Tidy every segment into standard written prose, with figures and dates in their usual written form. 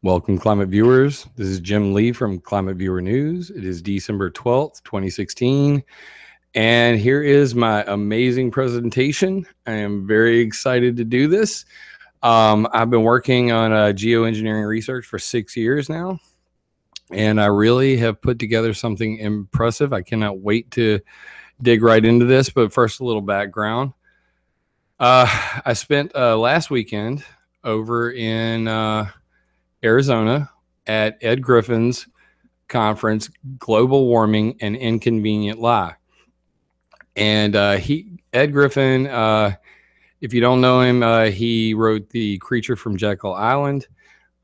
Welcome, Climate Viewers. This is Jim Lee from ClimateViewer News. It is December 12th, 2016. And here is my amazing presentation. I am very excited to do this. I've been working on geoengineering research for 6 years now, and I really have put together something impressive. I cannot wait to dig right into this, but first a little background. I spent last weekend over in Arizona at Ed Griffin's conference, Global Warming and Inconvenient Lie. And Ed Griffin, if you don't know him, he wrote The Creature from Jekyll Island,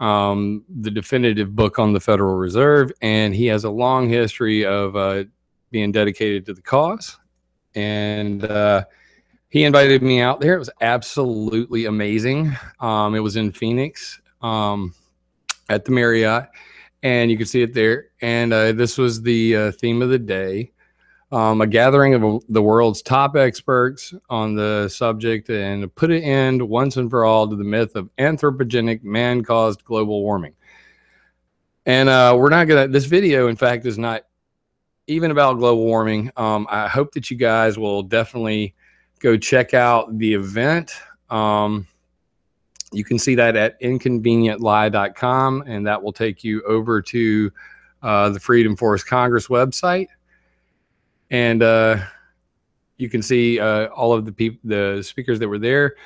the definitive book on the Federal Reserve, and he has a long history of being dedicated to the cause. And he invited me out there. It was absolutely amazing. It was in Phoenix at the Marriott, and you can see it there. And this was the theme of the day. A gathering of the world's top experts on the subject, and to put an end once and for all to the myth of anthropogenic man-caused global warming. And we're not gonna, this video in fact is not even about global warming. I hope that you guys will definitely go check out the event. You can see that at inconvenientlie.com, and that will take you over to the Freedom Force Congress website. And you can see all of the speakers that were there.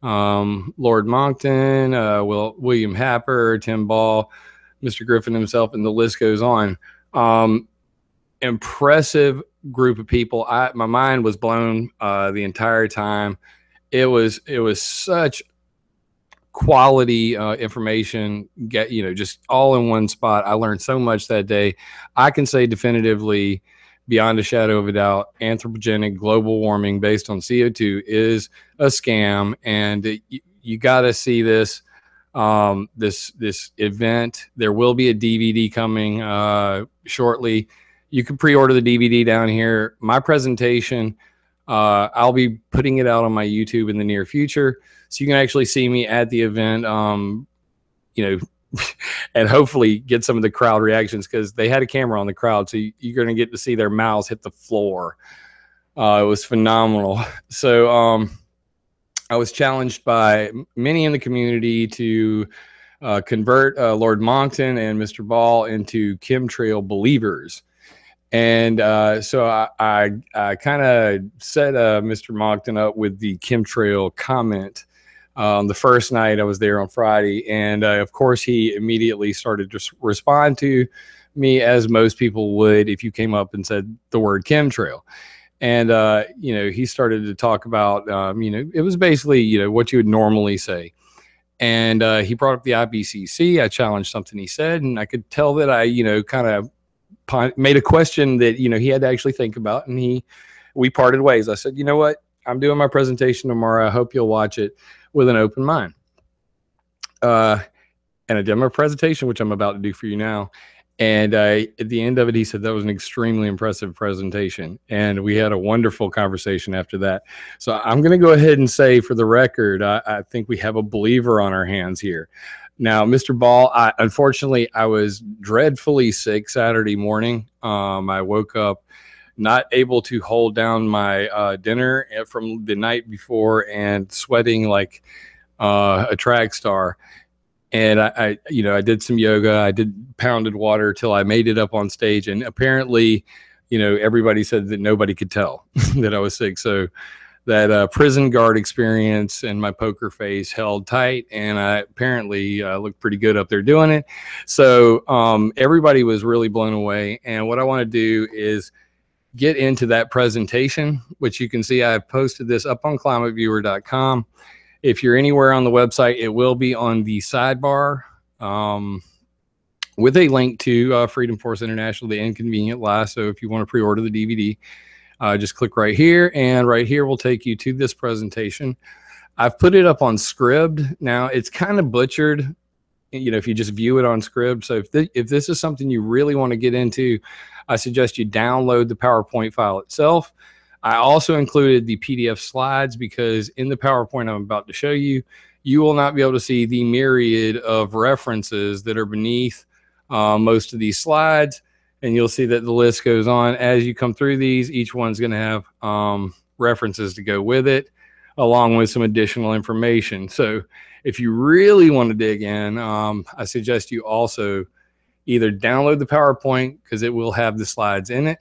Lord Monckton, William Happer, Tim Ball, Mr. Griffin himself, and the list goes on. Impressive group of people. My mind was blown the entire time. It was such quality information, just all in one spot. I learned so much that day. I can say definitively, beyond a shadow of a doubt, anthropogenic global warming based on CO2 is a scam, and you got to see this this event. There will be a DVD coming shortly. You can pre-order the DVD down here. My presentation, I'll be putting it out on my YouTube in the near future, so you can actually see me at the event, and hopefully get some of the crowd reactions, because they had a camera on the crowd, so you're going to get to see their mouths hit the floor. It was phenomenal. So I was challenged by many in the community to convert Lord Monckton and Mr. Ball into chemtrail believers. And so I kind of set Mr. Monckton up with the chemtrail comment the first night I was there on Friday. And of course, he immediately started to respond to me, as most people would if you came up and said the word chemtrail. And, he started to talk about, it was basically, what you would normally say. And he brought up the IPCC. I challenged something he said, and I could tell that I, kind of made a question that, he had to actually think about. And we parted ways. I said, you know what? I'm doing my presentation tomorrow. I hope you'll watch it with an open mind. And I did my presentation, which I'm about to do for you now. And at the end of it, he said that was an extremely impressive presentation. And we had a wonderful conversation after that. So I'm going to go ahead and say, for the record, I think we have a believer on our hands here. Now, Mr. Ball, unfortunately, I was dreadfully sick Saturday morning. I woke up not able to hold down my dinner from the night before, and sweating like a track star. And I did some yoga. I did pounded water till I made it up on stage. And apparently, everybody said that nobody could tell that I was sick. So that prison guard experience and my poker face held tight, and I apparently looked pretty good up there doing it. So everybody was really blown away. And what I want to do is get into that presentation, which you can see I posted this up on ClimateViewer.com. If you're anywhere on the website, it will be on the sidebar with a link to Freedom Force International, the Inconvenient Lie. So if you want to pre-order the DVD, just click right here, and right here will take you to this presentation. I've put it up on Scribd. Now, it's kind of butchered, if you just view it on Scribd. So if this is something you really want to get into, I suggest you download the PowerPoint file itself. I also included the PDF slides, because in the PowerPoint I'm about to show you, you will not be able to see the myriad of references that are beneath most of these slides. And you'll see that the list goes on as you come through these. Each one's going to have references to go with it, along with some additional information. So if you really want to dig in, I suggest you also either download the PowerPoint, because it will have the slides in it,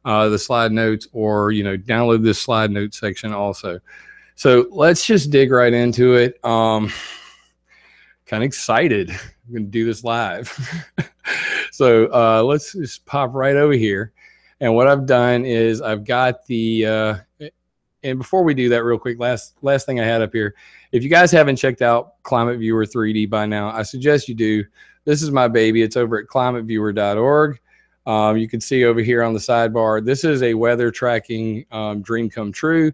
the slide notes, or, you know, download this slide note section also. So let's just dig right into it. Kind of excited. I'm going to do this live. So let's just pop right over here. And what I've done is I've got the, and before we do that real quick, last thing I had up here, if you guys haven't checked out ClimateViewer 3D by now, I suggest you do. This is my baby. It's over at climateviewer.org. You can see over here on the sidebar, this is a weather tracking dream come true,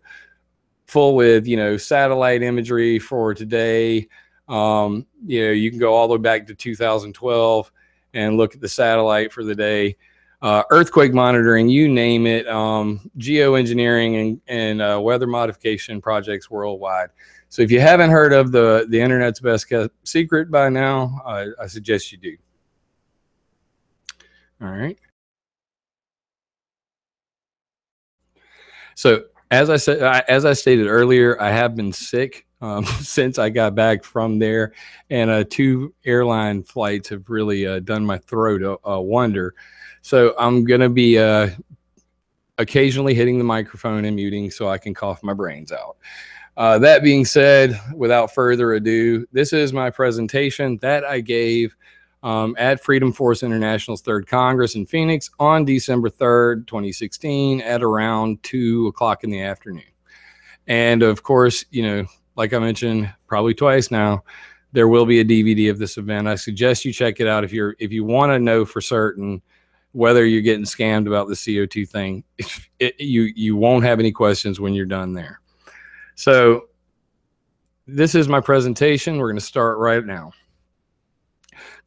full with, you know, satellite imagery for today. You know, you can go all the way back to 2012 and look at the satellite for the day. Earthquake monitoring, you name it, geoengineering and weather modification projects worldwide. So if you haven't heard of the internet's best kept secret by now, I suggest you do. All right. So as I stated earlier, I have been sick since I got back from there, and 2 airline flights have really done my throat a wonder. So I'm going to be occasionally hitting the microphone and muting so I can cough my brains out. That being said, without further ado, this is my presentation that I gave at Freedom Force International's 3rd Congress in Phoenix on December 3rd, 2016 at around 2 o'clock in the afternoon. And of course, you know, like I mentioned probably twice now, there will be a DVD of this event. I suggest you check it out if you want to know for certain whether you're getting scammed about the CO2 thing. You won't have any questions when you're done there. So this is my presentation. We're going to start right now.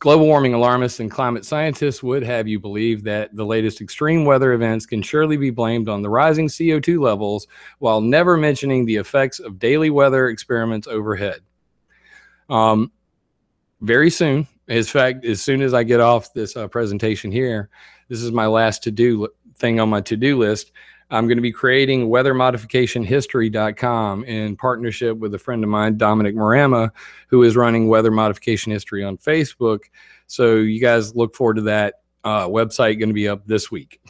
Global warming alarmists and climate scientists would have you believe that the latest extreme weather events can surely be blamed on the rising CO2 levels, while never mentioning the effects of daily weather experiments overhead. Very soon, in fact, as soon as I get off this presentation here, this is my last to-do thing on my to-do list. I'm going to be creating weathermodificationhistory.com in partnership with a friend of mine, Dominic Marama, who is running Weather Modification History on Facebook. So you guys look forward to that website, going to be up this week.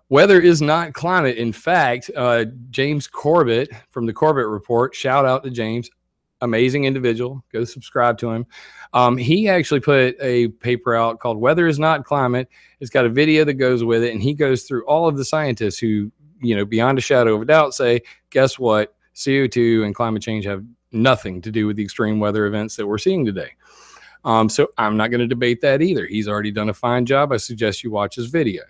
Weather is not climate. In fact, James Corbett from the Corbett Report, shout out to James, amazing individual. Go subscribe to him. He actually put a paper out called Weather is Not Climate. It's got a video that goes with it, and he goes through all of the scientists who, you know, beyond a shadow of a doubt say, guess what? CO2 and climate change have nothing to do with the extreme weather events that we're seeing today. So I'm not going to debate that either. He's already done a fine job. I suggest you watch his video.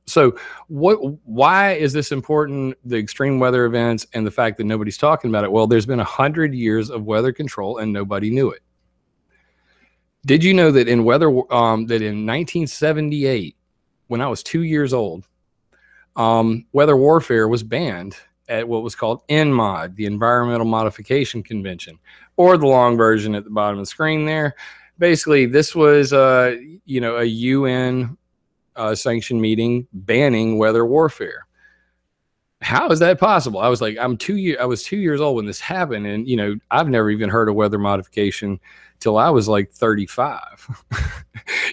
So why is this important, the extreme weather events and the fact that nobody's talking about it? Well, there's been 100 years of weather control and nobody knew it. Did you know that in weather, that in 1978, when I was 2 years old, weather warfare was banned at what was called ENMOD, the Environmental Modification Convention, or the long version at the bottom of the screen there. Basically, this was, you know, a UN sanctioned meeting banning weather warfare. How is that possible? I was like, I was 2 years old when this happened, and you know, I've never even heard of weather modification till I was like 35.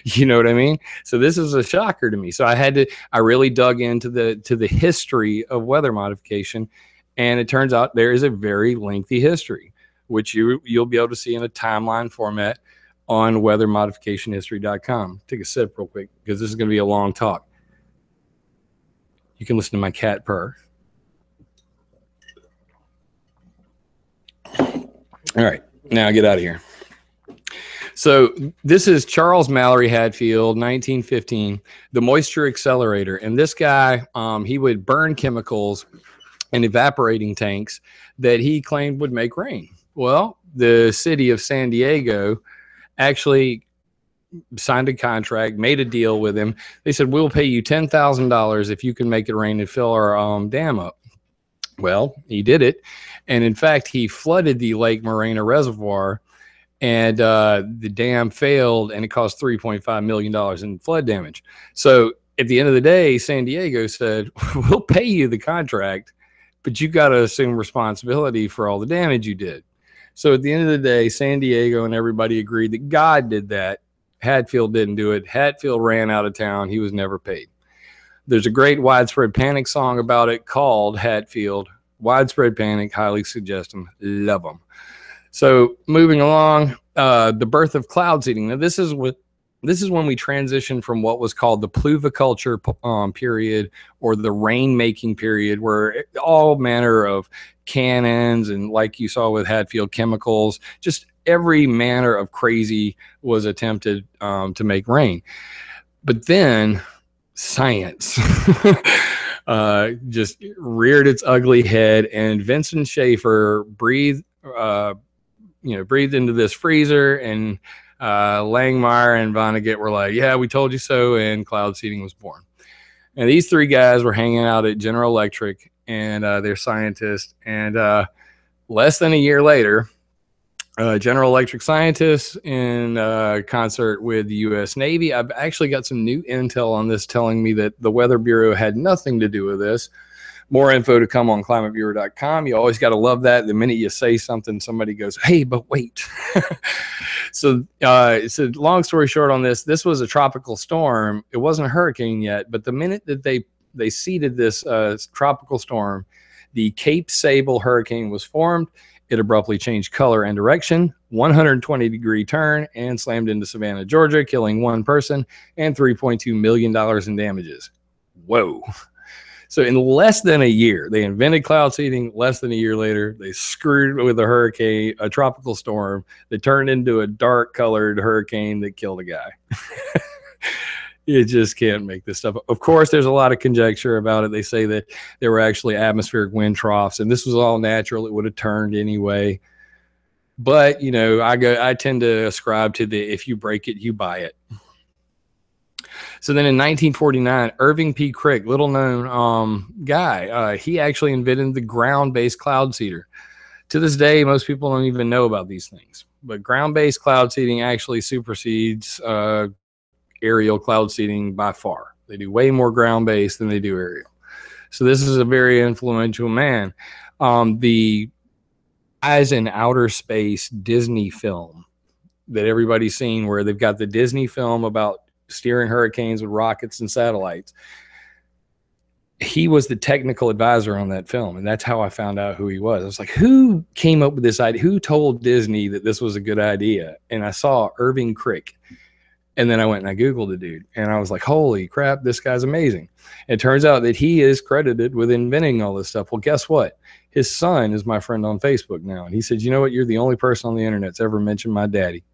You know what I mean? So this is a shocker to me. So I really dug into the history of weather modification, and it turns out there is a very lengthy history, which you'll be able to see in a timeline format on weathermodificationhistory.com. Take a sip real quick because this is going to be a long talk. You can listen to my cat purr. All right, now get out of here. So this is Charles Mallory Hadfield, 1915, the moisture accelerator. And this guy, he would burn chemicals in evaporating tanks that he claimed would make rain. Well, the city of San Diego actually signed a contract, made a deal with him. They said, we'll pay you $10,000 if you can make it rain and fill our dam up. Well, he did it. And in fact, he flooded the Lake Morena Reservoir, and the dam failed, and it cost $3.5 million in flood damage. So at the end of the day, San Diego said, we'll pay you the contract, but you got to assume responsibility for all the damage you did. So at the end of the day, San Diego and everybody agreed that God did that. Hatfield didn't do it. Hatfield ran out of town. He was never paid. There's a great Widespread Panic song about it called Hatfield. Widespread Panic, highly suggest them. Love them. So moving along, the birth of cloud seeding. Now this is when we transitioned from what was called the pluviculture period, or the rainmaking period, where all manner of cannons and, like you saw with Hatfield, chemicals, just every manner of crazy was attempted to make rain. But then science just reared its ugly head, and Vincent Schaefer breathed into this freezer, and Langmuir and Vonnegut were like, yeah, we told you so, and cloud seeding was born. And these three guys were hanging out at General Electric, and they're scientists, and less than a year later, General Electric scientists in concert with the U.S. Navy. I've actually got some new intel on this telling me that the Weather Bureau had nothing to do with this. More info to come on ClimateViewer.com. You always got to love that. The minute you say something, somebody goes, hey, but wait. So long story short on this, this was a tropical storm. It wasn't a hurricane yet, but the minute that they seeded this tropical storm, the Cape Sable hurricane was formed. It abruptly changed color and direction, 120-degree turn, and slammed into Savannah, Georgia, killing one person and $3.2 million in damages. Whoa. So in less than a year, they invented cloud seeding. Less than a year later, they screwed with a hurricane, a tropical storm that turned into a dark-colored hurricane that killed a guy. You just can't make this stuff up. Of course, there's a lot of conjecture about it. They say that there were actually atmospheric wind troughs, and this was all natural. It would have turned anyway. But, you know, I tend to ascribe to the if you break it, you buy it. So then in 1949, Irving P. Krick, little known guy, he actually invented the ground-based cloud seeder. To this day, most people don't even know about these things. But ground-based cloud seeding actually supersedes aerial cloud seeding by far. They do way more ground-based than they do aerial. So this is a very influential man. The Eyes in Outer Space Disney film that everybody's seen, where they've got the Disney film about steering hurricanes with rockets and satellites. He was the technical advisor on that film, and that's how I found out who he was. I was like, who came up with this idea? Who told Disney that this was a good idea? And I saw Irving Krick. And then I went and I Googled the dude, and I was like, holy crap, this guy's amazing. It turns out that he is credited with inventing all this stuff. Well, guess what? His son is my friend on Facebook now. And he said, you know what? You're the only person on the internet that's ever mentioned my daddy.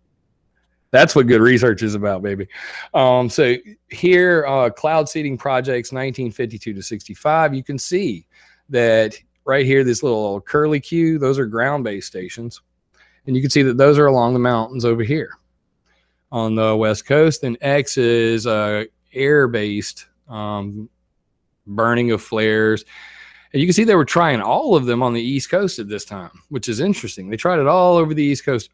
That's what good research is about, baby. So here, cloud seeding projects, 1952 to 65. You can see that right here, this little curly Q, those are ground-based stations. And you can see that those are along the mountains over here on the West Coast, and X is air-based burning of flares. And you can see they were trying all of them on the East Coast at this time, which is interesting. They tried it all over the East Coast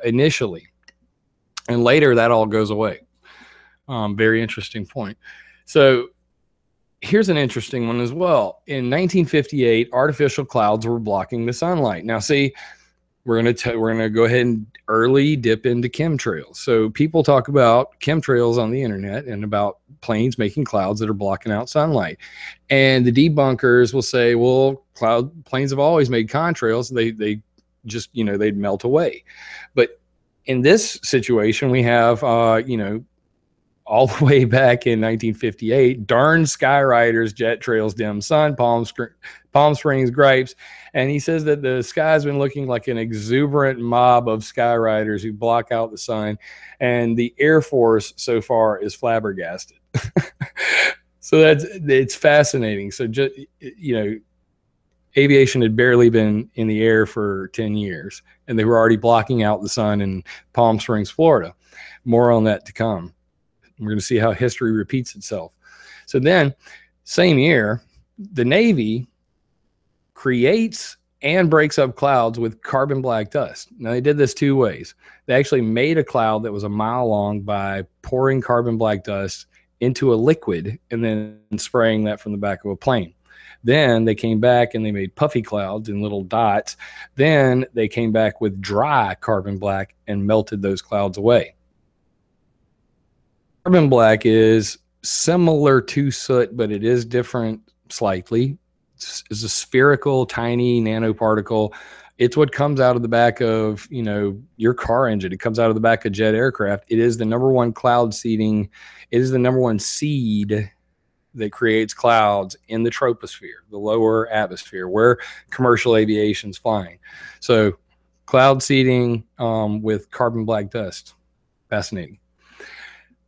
initially, and later that all goes away. Very interesting point. So here's an interesting one as well. In 1958, artificial clouds were blocking the sunlight. Now, see, we're gonna go ahead and early dip into chemtrails. So people talk about chemtrails on the internet and about planes making clouds that are blocking out sunlight. And the debunkers will say, well, planes have always made contrails. They just, you know, they'd melt away. But in this situation, we have, you know, all the way back in 1958, darn Skyriders, jet trails, dim sun, Palm Springs gripes. And he says that the sky's been looking like an exuberant mob of Skyriders who block out the sun. And the Air Force so far is flabbergasted. So it's fascinating. So just, you know, aviation had barely been in the air for 10 years, and they were already blocking out the sun in Palm Springs, Florida. More on that to come. We're going to see how history repeats itself. So then, same year, the Navy creates and breaks up clouds with carbon black dust. Now, they did this two ways. They actually made a cloud that was a mile long by pouring carbon black dust into a liquid and then spraying that from the back of a plane. Then they came back and they made puffy clouds in little dots. Then they came back with dry carbon black and melted those clouds away. Carbon black is similar to soot, but it is different slightly. It's a spherical, tiny nanoparticle. It's what comes out of the back of, you know, your car engine. It comes out of the back of jet aircraft. It is the #1 cloud seeding. It is the #1 seed that creates clouds in the troposphere, the lower atmosphere, where commercial aviation's flying. So cloud seeding with carbon black dust. Fascinating.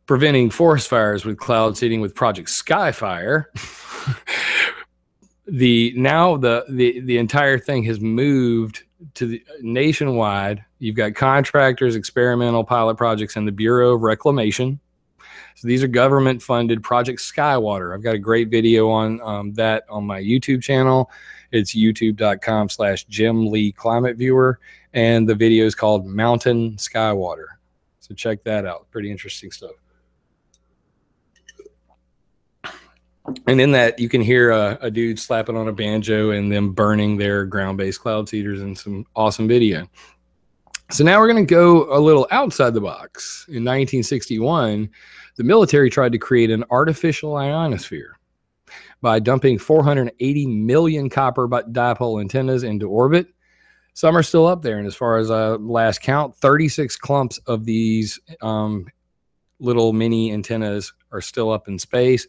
Preventing forest fires with cloud seeding with Project Skyfire. The entire thing has moved to the nationwide. You've got contractors, experimental pilot projects, and the Bureau of Reclamation. So these are government funded. Project Skywater. I've got a great video on that on my YouTube channel. It's youtube.com/Jim Lee ClimateViewer. And the video is called Mountain Skywater. So check that out. Pretty interesting stuff. And in that, you can hear a dude slapping on a banjo and them burning their ground-based cloud seeders in some awesome video. So now we're going to go a little outside the box. In 1961, the military tried to create an artificial ionosphere by dumping 480 million copper dipole antennas into orbit. Some are still up there, and as far as last count, 36 clumps of these little mini antennas are still up in space.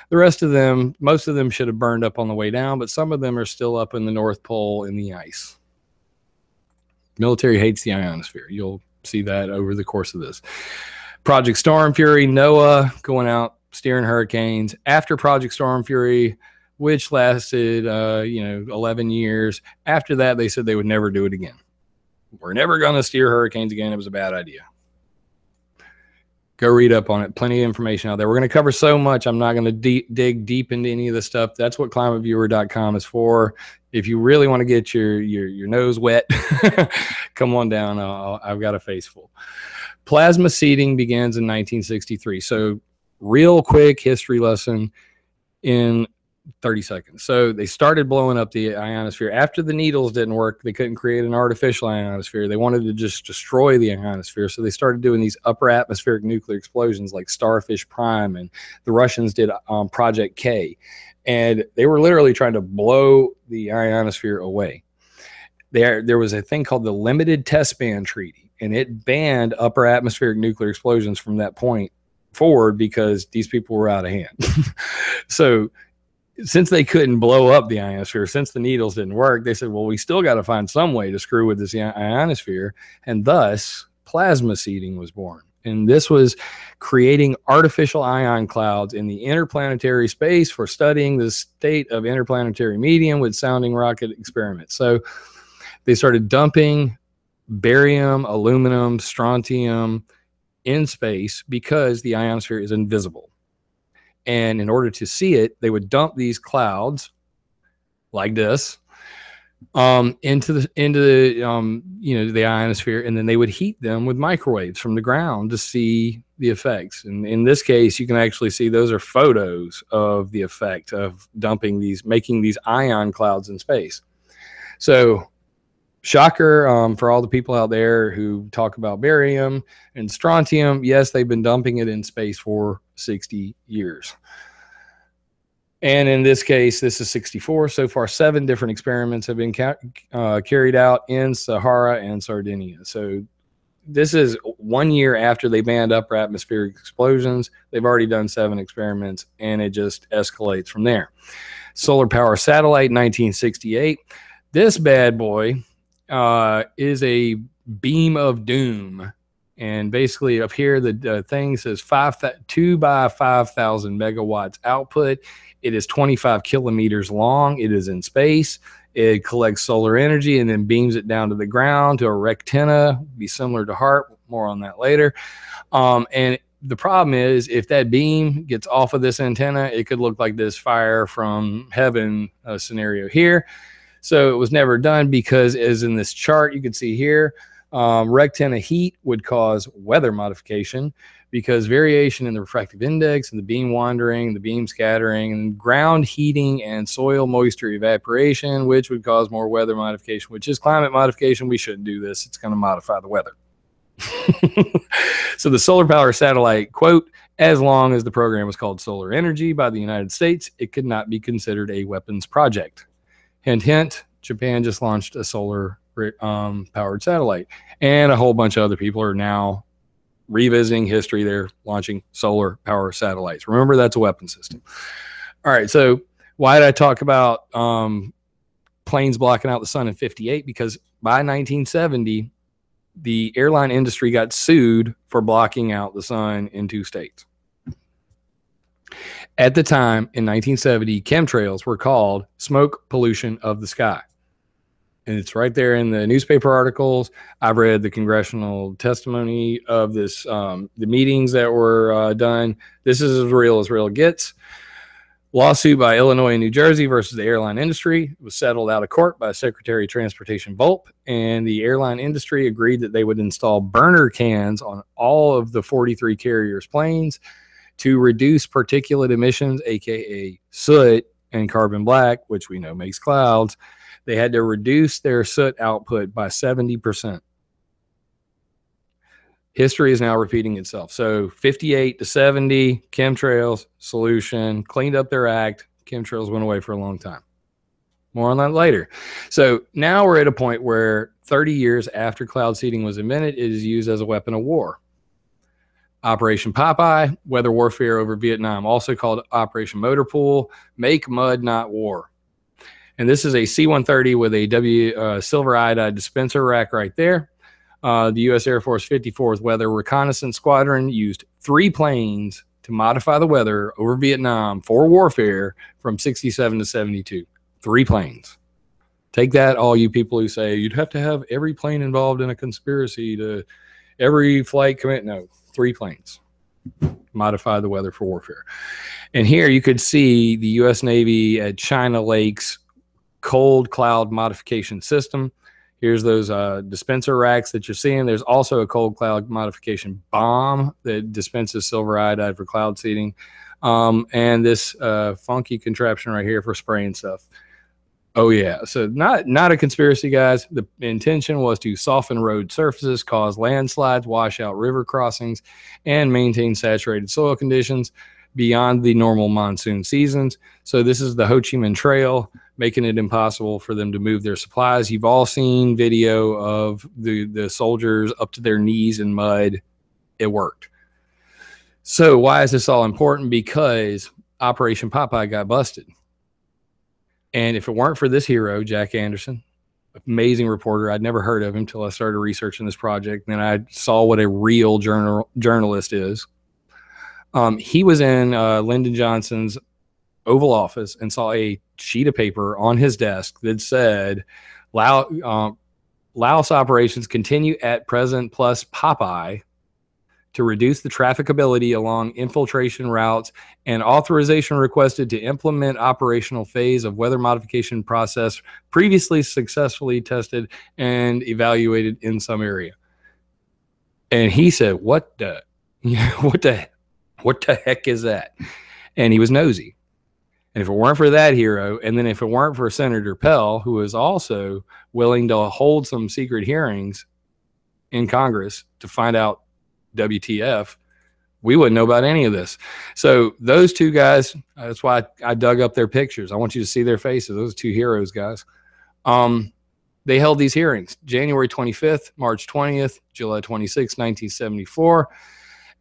The rest of them, most of them should have burned up on the way down, but some of them are still up in the North Pole in the ice. Military hates the ionosphere. You'll see that over the course of this. Project Storm Fury, NOAA going out steering hurricanes. After Project Storm Fury, which lasted 11 years. After that, they said they would never do it again. We're never going to steer hurricanes again. It was a bad idea. Go read up on it. Plenty of information out there. We're going to cover so much. I'm not going to dig deep into any of this stuff. That's what ClimateViewer.com is for. If you really want to get your nose wet, come on down. I've got a face full. Plasma seeding begins in 1963. So real quick history lesson in 30 seconds. So they started blowing up the ionosphere. After the needles didn't work, they couldn't create an artificial ionosphere. They wanted to just destroy the ionosphere. So they started doing these upper atmospheric nuclear explosions like Starfish Prime, and the Russians did Project K. And they were literally trying to blow the ionosphere away. There was a thing called the Limited Test Ban Treaty, and it banned upper atmospheric nuclear explosions from that point forward because these people were out of hand. So since they couldn't blow up the ionosphere, since the needles didn't work, they said, well, we still got to find some way to screw with this ionosphere. And thus, plasma seeding was born. And this was creating artificial ion clouds in the interplanetary space for studying the state of interplanetary medium with sounding rocket experiments. So they started dumping barium, aluminum, strontium in space because the ionosphere is invisible. And in order to see it, they would dump these clouds like this into the ionosphere, and then they would heat them with microwaves from the ground to see the effects. And in this case, you can actually see those are photos of the effect of dumping these, making these ion clouds in space. So shocker for all the people out there who talk about barium and strontium. Yes, they've been dumping it in space for 60 years. And in this case, this is 64. So far, 7 different experiments have been carried out in Sahara and Sardinia. So this is 1 year after they banned upper atmospheric explosions. They've already done 7 experiments, and it just escalates from there. Solar power satellite, 1968. This bad boy is a beam of doom, and basically up here the thing says 2 by 5,000 megawatts output. It is 25 kilometers long. It is in space. It collects solar energy and then beams it down to the ground to a rectenna, be similar to HAARP. More on that later. And the problem is, if that beam gets off of this antenna, it could look like this fire from heaven scenario here. So it was never done because, as in this chart you can see here, rectenna heat would cause weather modification because variation in the refractive index and the beam wandering, the beam scattering, and ground heating and soil moisture evaporation, which would cause more weather modification, which is climate modification. We shouldn't do this. It's going to modify the weather. So the solar power satellite, quote, as long as the program was called solar energy by the United States, it could not be considered a weapons project. Hint, hint, Japan just launched a solar powered satellite, and a whole bunch of other people are now revisiting history. They're launching solar power satellites. Remember, that's a weapon system. All right. So why did I talk about planes blocking out the sun in 58? Because by 1970, the airline industry got sued for blocking out the sun in 2 states. At the time, in 1970, chemtrails were called smoke pollution of the sky. And it's right there in the newspaper articles. I've read the congressional testimony of this, the meetings that were done. This is as real gets. Lawsuit by Illinois and New Jersey versus the airline industry. It was settled out of court by Secretary of Transportation Volpe, and the airline industry agreed that they would install burner cans on all of the 43 carriers' planes to reduce particulate emissions, aka soot and carbon black, which we know makes clouds. They had to reduce their soot output by 70%. History is now repeating itself. So 58 to 70, chemtrails, solution, cleaned up their act. Chemtrails went away for a long time. More on that later. So now we're at a point where 30 years after cloud seeding was invented, it is used as a weapon of war. Operation Popeye, weather warfare over Vietnam, also called Operation Motor Pool, make mud, not war. And this is a C-130 with a silver iodide dispenser rack right there. The U.S. Air Force 54th Weather Reconnaissance Squadron used 3 planes to modify the weather over Vietnam for warfare from 67 to 72. 3 planes. Take that, all you people who say you'd have to have every plane involved in a conspiracy to every flight commit. No, 3 planes. Modify the weather for warfare. And here you could see the U.S. Navy at China Lake's cold cloud modification system. Here's those dispenser racks that you're seeing. There's also a cold cloud modification bomb that dispenses silver iodide for cloud seeding. And this funky contraption right here for spraying stuff. Oh, yeah. So not a conspiracy, guys. The intention was to soften road surfaces, cause landslides, wash out river crossings, and maintain saturated soil conditions beyond the normal monsoon seasons. So this is the Ho Chi Minh Trail, making it impossible for them to move their supplies. You've all seen video of the soldiers up to their knees in mud. It worked. So why is this all important? Because Operation Popeye got busted. And if it weren't for this hero, Jack Anderson, amazing reporter, I'd never heard of him until I started researching this project. Then I saw what a real journalist is. He was in Lyndon Johnson's Oval Office and saw a sheet of paper on his desk that said, Laos operations continue at present plus Popeye to reduce the trafficability along infiltration routes, and authorization requested to implement operational phase of weather modification process previously successfully tested and evaluated in some area. And he said, what the heck is that? And he was nosy. And if it weren't for that hero, and then if it weren't for Senator Pell, who was also willing to hold some secret hearings in Congress to find out WTF, we wouldn't know about any of this. So those 2 guys, that's why I dug up their pictures. I want you to see their faces. Those 2 heroes, guys. They held these hearings January 25th, March 20th, July 26th, 1974.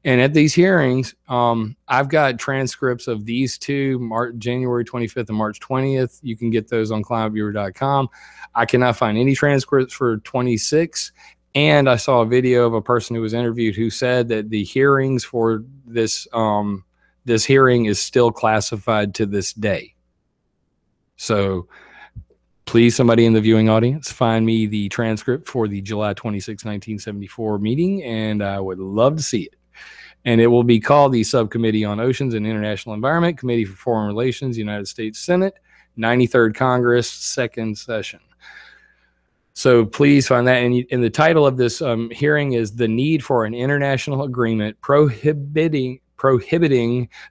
And at these hearings, I've got transcripts of these 2, January 25th and March 20th. You can get those on ClimateViewer.com. I cannot find any transcripts for 26. And I saw a video of a person who was interviewed who said that the hearings for this hearing is still classified to this day. So please, somebody in the viewing audience, find me the transcript for the July 26, 1974 meeting, and I would love to see it. And it will be called the Subcommittee on Oceans and International Environment, Committee for Foreign Relations, United States Senate, 93rd Congress, second session. So please find that. And the title of this hearing is The Need for an International Agreement Prohibiting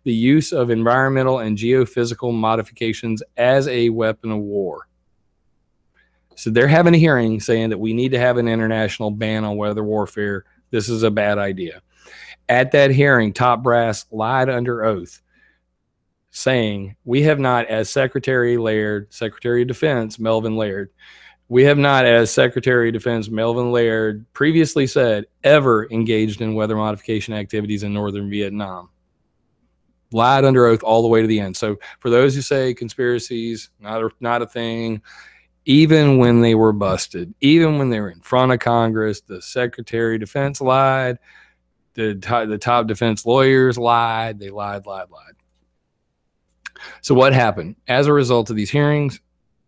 the Use of Environmental and Geophysical Modifications as a Weapon of War. So they're having a hearing saying that we need to have an international ban on weather warfare. This is a bad idea. At that hearing, top brass lied under oath, saying, we have not, as Secretary of Defense Melvin Laird, we have not, as Secretary of Defense Melvin Laird previously said, ever engaged in weather modification activities in northern Vietnam. Lied under oath all the way to the end. So for those who say conspiracies, not a thing, even when they were busted, even when they were in front of Congress, the Secretary of Defense lied, the top defense lawyers lied, they lied. So what happened? As a result of these hearings,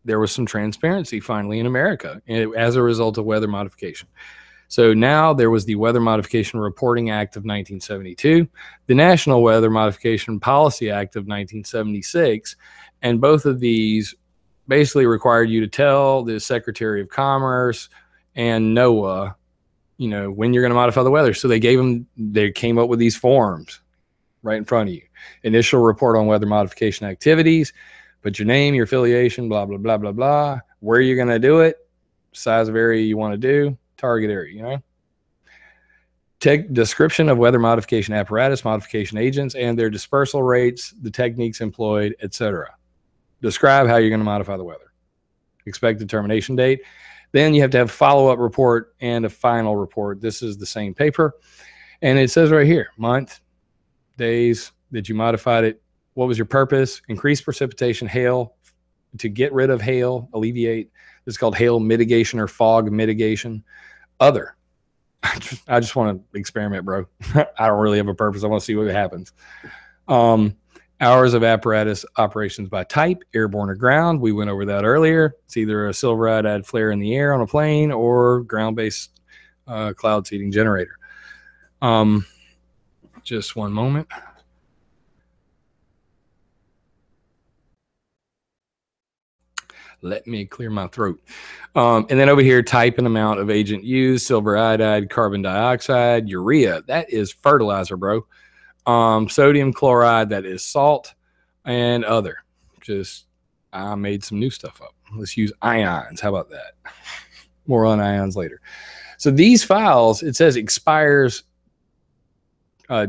there was some transparency finally in America as a result of weather modification. So now there was the Weather Modification Reporting Act of 1972, the National Weather Modification Policy Act of 1976, and both of these basically required you to tell the Secretary of Commerce and NOAA, you know, when you're going to modify the weather. So they came up with these forms right in front of you. Initial report on weather modification activities, put your name, your affiliation, blah, blah, blah, blah, blah, where you're going to do it, size of area you want to do, target area, you know. Description of weather modification apparatus, modification agents, and their dispersal rates, the techniques employed, etc. Describe how you're going to modify the weather. Expected termination date. Then you have to have a follow-up report and a final report. This is the same paper. And it says right here, month, days that you modified it. What was your purpose? Increase precipitation, hail, to get rid of hail, alleviate. This is called hail mitigation or fog mitigation. Other. I just want to experiment, bro. I don't really have a purpose. I want to see what happens. Hours of apparatus operations by type, airborne or ground. We went over that earlier. It's either a silver iodide flare in the air on a plane or ground-based cloud seeding generator. Just one moment. Let me clear my throat. And then over here, type and amount of agent used, silver iodide, carbon dioxide, urea. That is fertilizer, bro. Sodium chloride, that is salt, and other. I made some new stuff up. Let's use ions. How about that? More on ions later. So these files, it says expires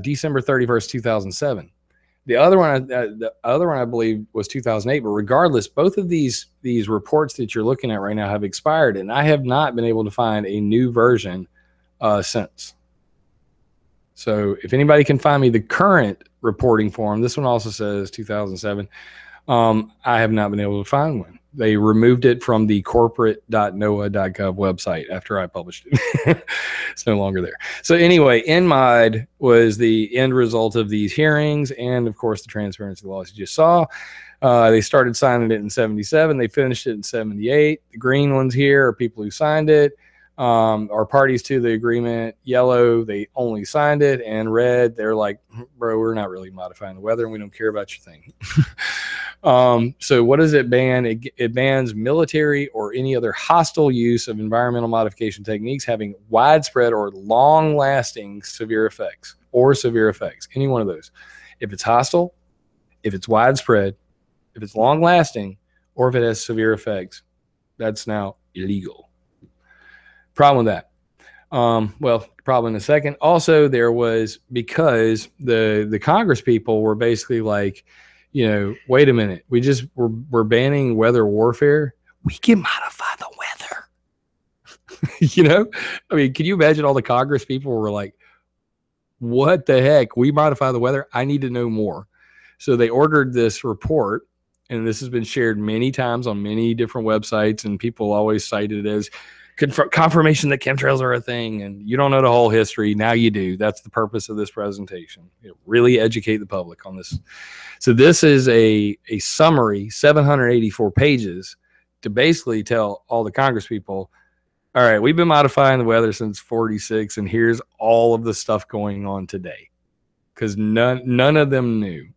December 31st, 2007. The other one I believe was 2008. But regardless, both of these reports that you're looking at right now have expired, and I have not been able to find a new version since. So if anybody can find me the current reporting form, this one also says 2007. I have not been able to find one. They removed it from the corporate.noaa.gov website after I published it. It's no longer there. So anyway, ENMOD was the end result of these hearings and, of course, the transparency laws you just saw. They started signing it in 77. They finished it in 78. The green ones here are people who signed it. Are parties to the agreement. Yellow, they only signed it. And red, they're like, bro, we're not really modifying the weather and we don't care about your thing. So what does it ban? It bans military or any other hostile use of environmental modification techniques having widespread or long-lasting severe effects. Any one of those. If it's hostile, if it's widespread, if it's long-lasting, or if it has severe effects, that's now illegal. Problem with that. Well, probably in a second. Also, there was, because the Congress people were basically like, you know, wait a minute, we're banning weather warfare. We can modify the weather. You know, I mean, can you imagine all the Congress people were like, what the heck? We modify the weather? I need to know more. So they ordered this report, and this has been shared many times on many different websites, and people always cite it as confirmation that chemtrails are a thing, and you don't know the whole history. Now you do. That's the purpose of this presentation. Really educate the public on this. So this is a summary, 784 pages, to basically tell all the Congress people, all right, we've been modifying the weather since 46, and here's all of the stuff going on today. Because none of them knew.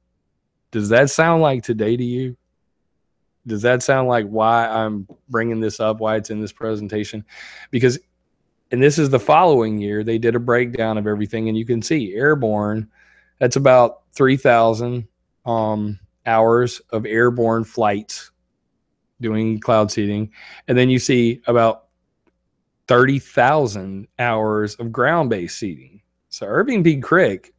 Does that sound like today to you? Does that sound like why I'm bringing this up, why it's in this presentation? Because, and this is the following year, they did a breakdown of everything, and you can see airborne, that's about 3,000 hours of airborne flights doing cloud seeding. And then you see about 30,000 hours of ground-based seeding. So Irving P. Krick,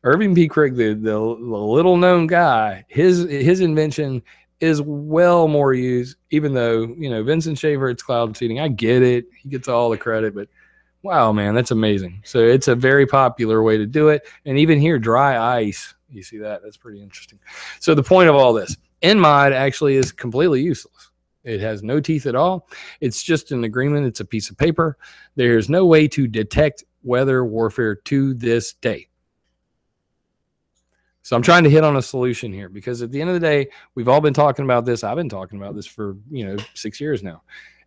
the little known guy, his invention is well more used, even though, you know, Vincent Schaefer, it's cloud seeding. I get it. He gets all the credit, but wow, man, that's amazing. So it's a very popular way to do it. And even here, dry ice, you see that? That's pretty interesting. So the point of all this, ENMOD actually is completely useless. It has no teeth at all. It's just an agreement. It's a piece of paper. There's no way to detect weather warfare to this day. So I'm trying to hit on a solution here, because at the end of the day, we've all been talking about this. I've been talking about this for, 6 years now.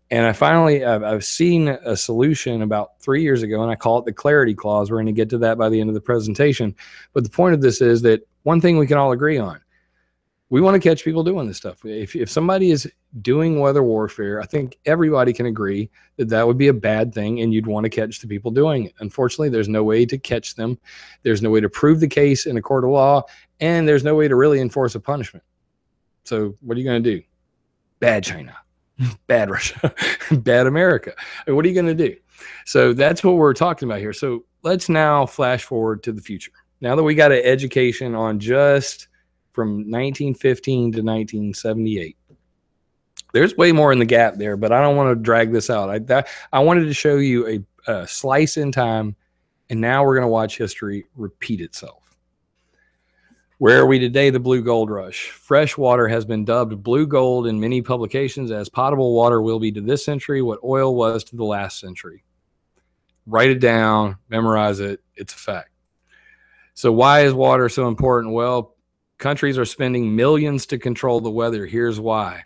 And I've seen a solution about 3 years ago, and I call it the clarity clause. We're going to get to that by the end of the presentation. But the point of this is that one thing we can all agree on, we want to catch people doing this stuff. If somebody is doing weather warfare, I think everybody can agree that that would be a bad thing, and you'd want to catch the people doing it. Unfortunately, there's no way to catch them. There's no way to prove the case in a court of law, and there's no way to really enforce a punishment. So what are you going to do? Bad China, bad Russia, bad America. What are you going to do? So that's what we're talking about here. So let's now flash forward to the future. Now that we got an education on just from 1915 to 1978. There's way more in the gap there, but I don't want to drag this out. I wanted to show you a slice in time, and now we're going to watch history repeat itself. Where are we today? The blue gold rush. Fresh water has been dubbed blue gold in many publications, as potable water will be to this century what oil was to the last century. Write it down, memorize it. It's a fact. So why is water so important? Well, countries are spending millions to control the weather. Here's why.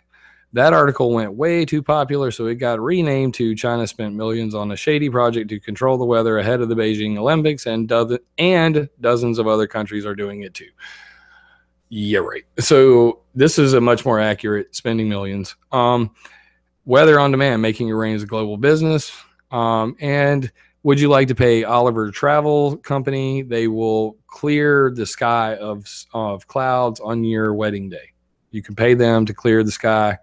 That article went way too popular, so it got renamed to China spent millions on a shady project to control the weather ahead of the Beijing Olympics, and dozens of other countries are doing it too. Yeah, right. So this is a much more accurate, spending millions. Weather on demand, making it rain is a global business. And would you like to pay Oliver Travel Company? They will clear the sky of clouds on your wedding day. You can pay them to clear the sky.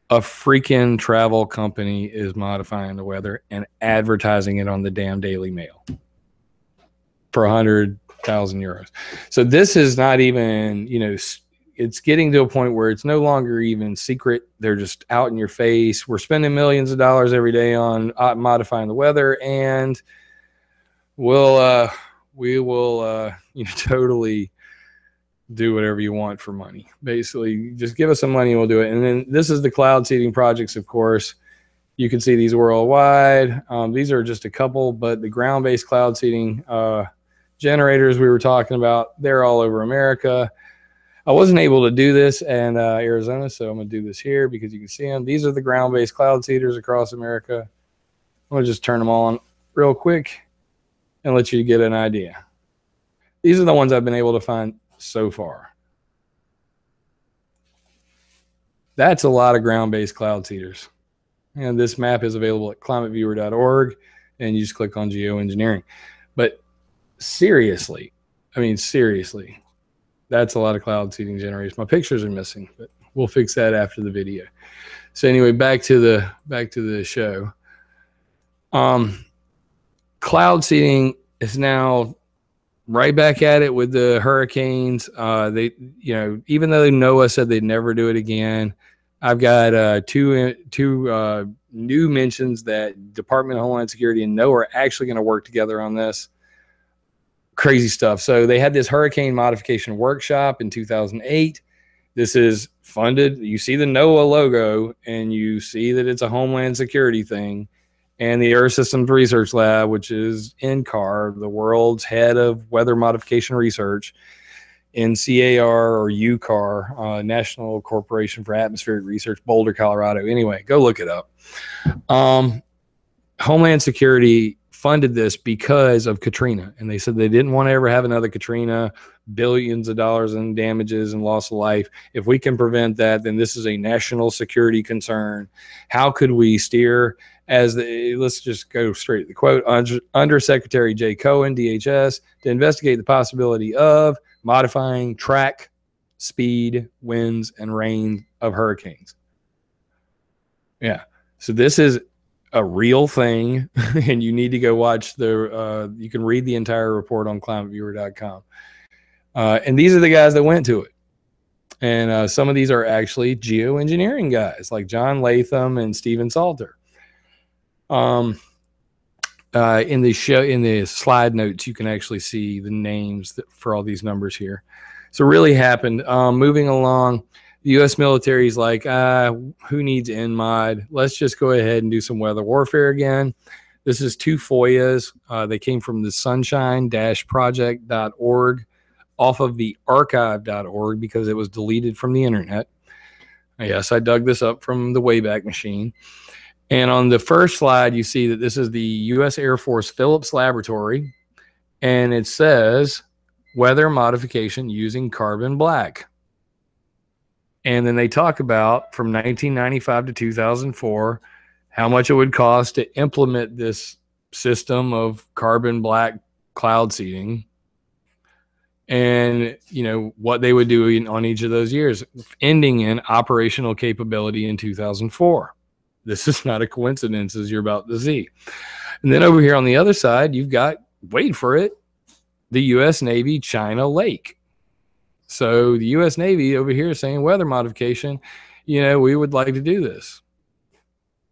A freaking travel company is modifying the weather and advertising it on the damn Daily Mail for 100,000 euros. So this is not even, it's getting to a point where it's no longer even secret. They're just out in your face. We're spending millions of dollars every day on modifying the weather, and we will totally do whatever you want for money. Basically, just give us some money and we'll do it. And then this is the cloud seeding projects, of course. You can see these worldwide. These are just a couple, but the ground-based cloud seeding generators we were talking about, they're all over America. I wasn't able to do this in Arizona, so I'm going to do this here because you can see them. These are the ground-based cloud seeders across America. I'm going to just turn them on real quick and let you get an idea. These are the ones I've been able to find so far. That's a lot of ground-based cloud seeders. And this map is available at climateviewer.org, and you just click on Geoengineering. But seriously, that's a lot of cloud seeding generators. My pictures are missing, but we'll fix that after the video. So anyway, back to the show. Cloud seeding is now right back at it with the hurricanes. They, even though NOAA said they'd never do it again, I've got two new mentions that Department of Homeland Security and NOAA are actually going to work together on this. Crazy stuff. So they had this hurricane modification workshop in 2008. This is funded. You see the NOAA logo, and you see that it's a Homeland Security thing. And the Earth Systems Research Lab, which is NCAR, the world's head of weather modification research, NCAR or UCAR, National Corporation for Atmospheric Research, Boulder, Colorado. Anyway, go look it up. Homeland Security funded this because of Katrina. And they said they didn't want to ever have another Katrina, billions of dollars in damages and loss of life. If we can prevent that, then this is a national security concern. How could we steer as let's just go straight to the quote, Under Secretary Jay Cohen, DHS, to investigate the possibility of modifying track, speed, winds, and rain of hurricanes. Yeah. So this is a real thing, and you need to go watch you can read the entire report on ClimateViewer.com. And these are the guys that went to it. And some of these are actually geoengineering guys like John Latham and Stephen Salter. In the slide notes, you can actually see the names for all these numbers here. So it really happened. Moving along, the U.S. military is like, who needs ENMOD? Let's just go ahead and do some weather warfare again. This is 2 FOIAs. They came from the sunshine-project.org off of the archive.org because it was deleted from the internet. Yes, I dug this up from the Wayback Machine. And on the first slide, you see that this is the U.S. Air Force Phillips Laboratory, and it says weather modification using carbon black. And then they talk about from 1995 to 2004, how much it would cost to implement this system of carbon black cloud seeding, and what they would do on each of those years, ending in operational capability in 2004. This is not a coincidence, as you're about to see. And then over here on the other side, you've got, wait for it, the U.S. Navy China Lake. So the U.S. Navy over here is saying weather modification, we would like to do this.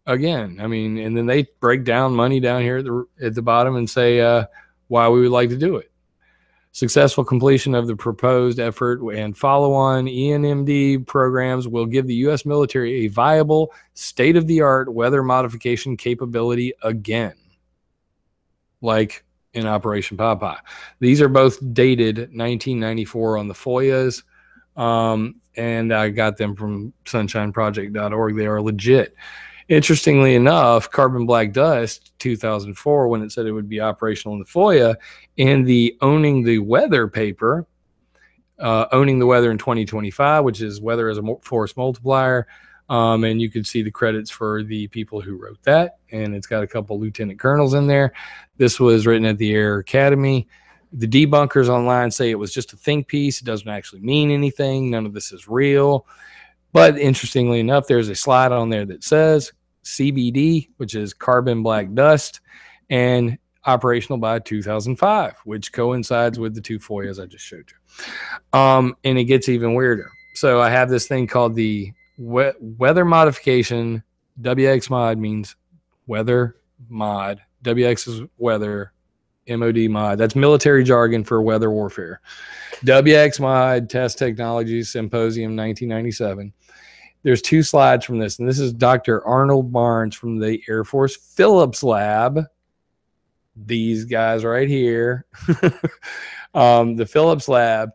Again, I mean, and then they break down money down here at the bottom and say why we would like to do it. Successful completion of the proposed effort and follow-on ENMD programs will give the U.S. military a viable, state-of-the-art weather modification capability again, like in Operation Popeye. These are both dated 1994 on the FOIAs, and I got them from sunshineproject.org. They are legit. Interestingly enough, Carbon Black Dust 2004, when it said it would be operational in the FOIA, in the Owning the Weather paper, Owning the Weather in 2025, which is Weather as a Force Multiplier, and you can see the credits for the people who wrote that, and it's got a couple lieutenant colonels in there. This was written at the Air Academy. The debunkers online say it was just a think piece. It doesn't actually mean anything. None of this is real. But interestingly enough, there's a slide on there that says CBD, which is carbon black dust, and operational by 2005, which coincides with the 2 FOIAs I just showed you. And it gets even weirder. So I have this thing called the weather modification. WX mod means weather mod. WX is weather, MOD mod. That's military jargon for weather warfare. WX mod, Test Technologies Symposium 1997. There's 2 slides from this, and this is Dr. Arnold Barnes from the Air Force Phillips Lab. These guys right here. The Phillips Lab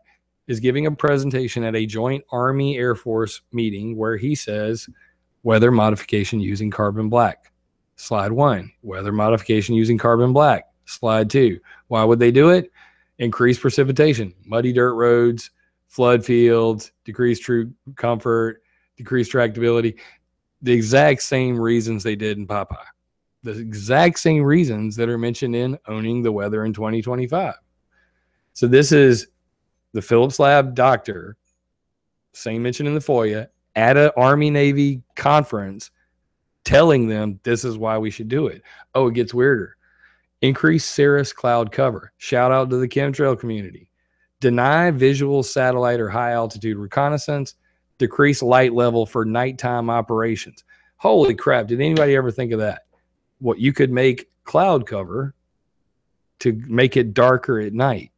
is giving a presentation at a joint Army Air Force meeting where he says weather modification using carbon black. Slide 1, weather modification using carbon black. Slide 2, why would they do it? Increased precipitation, muddy dirt roads, flood fields, decreased true comfort, decreased tractability. The exact same reasons they did in Popeye. The exact same reasons that are mentioned in Owning the Weather in 2025. So this is the Phillips Lab doctor, same mention in the FOIA, at an Army-Navy conference, telling them this is why we should do it. Oh, it gets weirder. Increase cirrus cloud cover. Shout out to the chemtrail community. Deny visual satellite or high altitude reconnaissance. Decrease light level for nighttime operations. Holy crap. Did anybody ever think of that? What, you could make cloud cover to make it darker at night.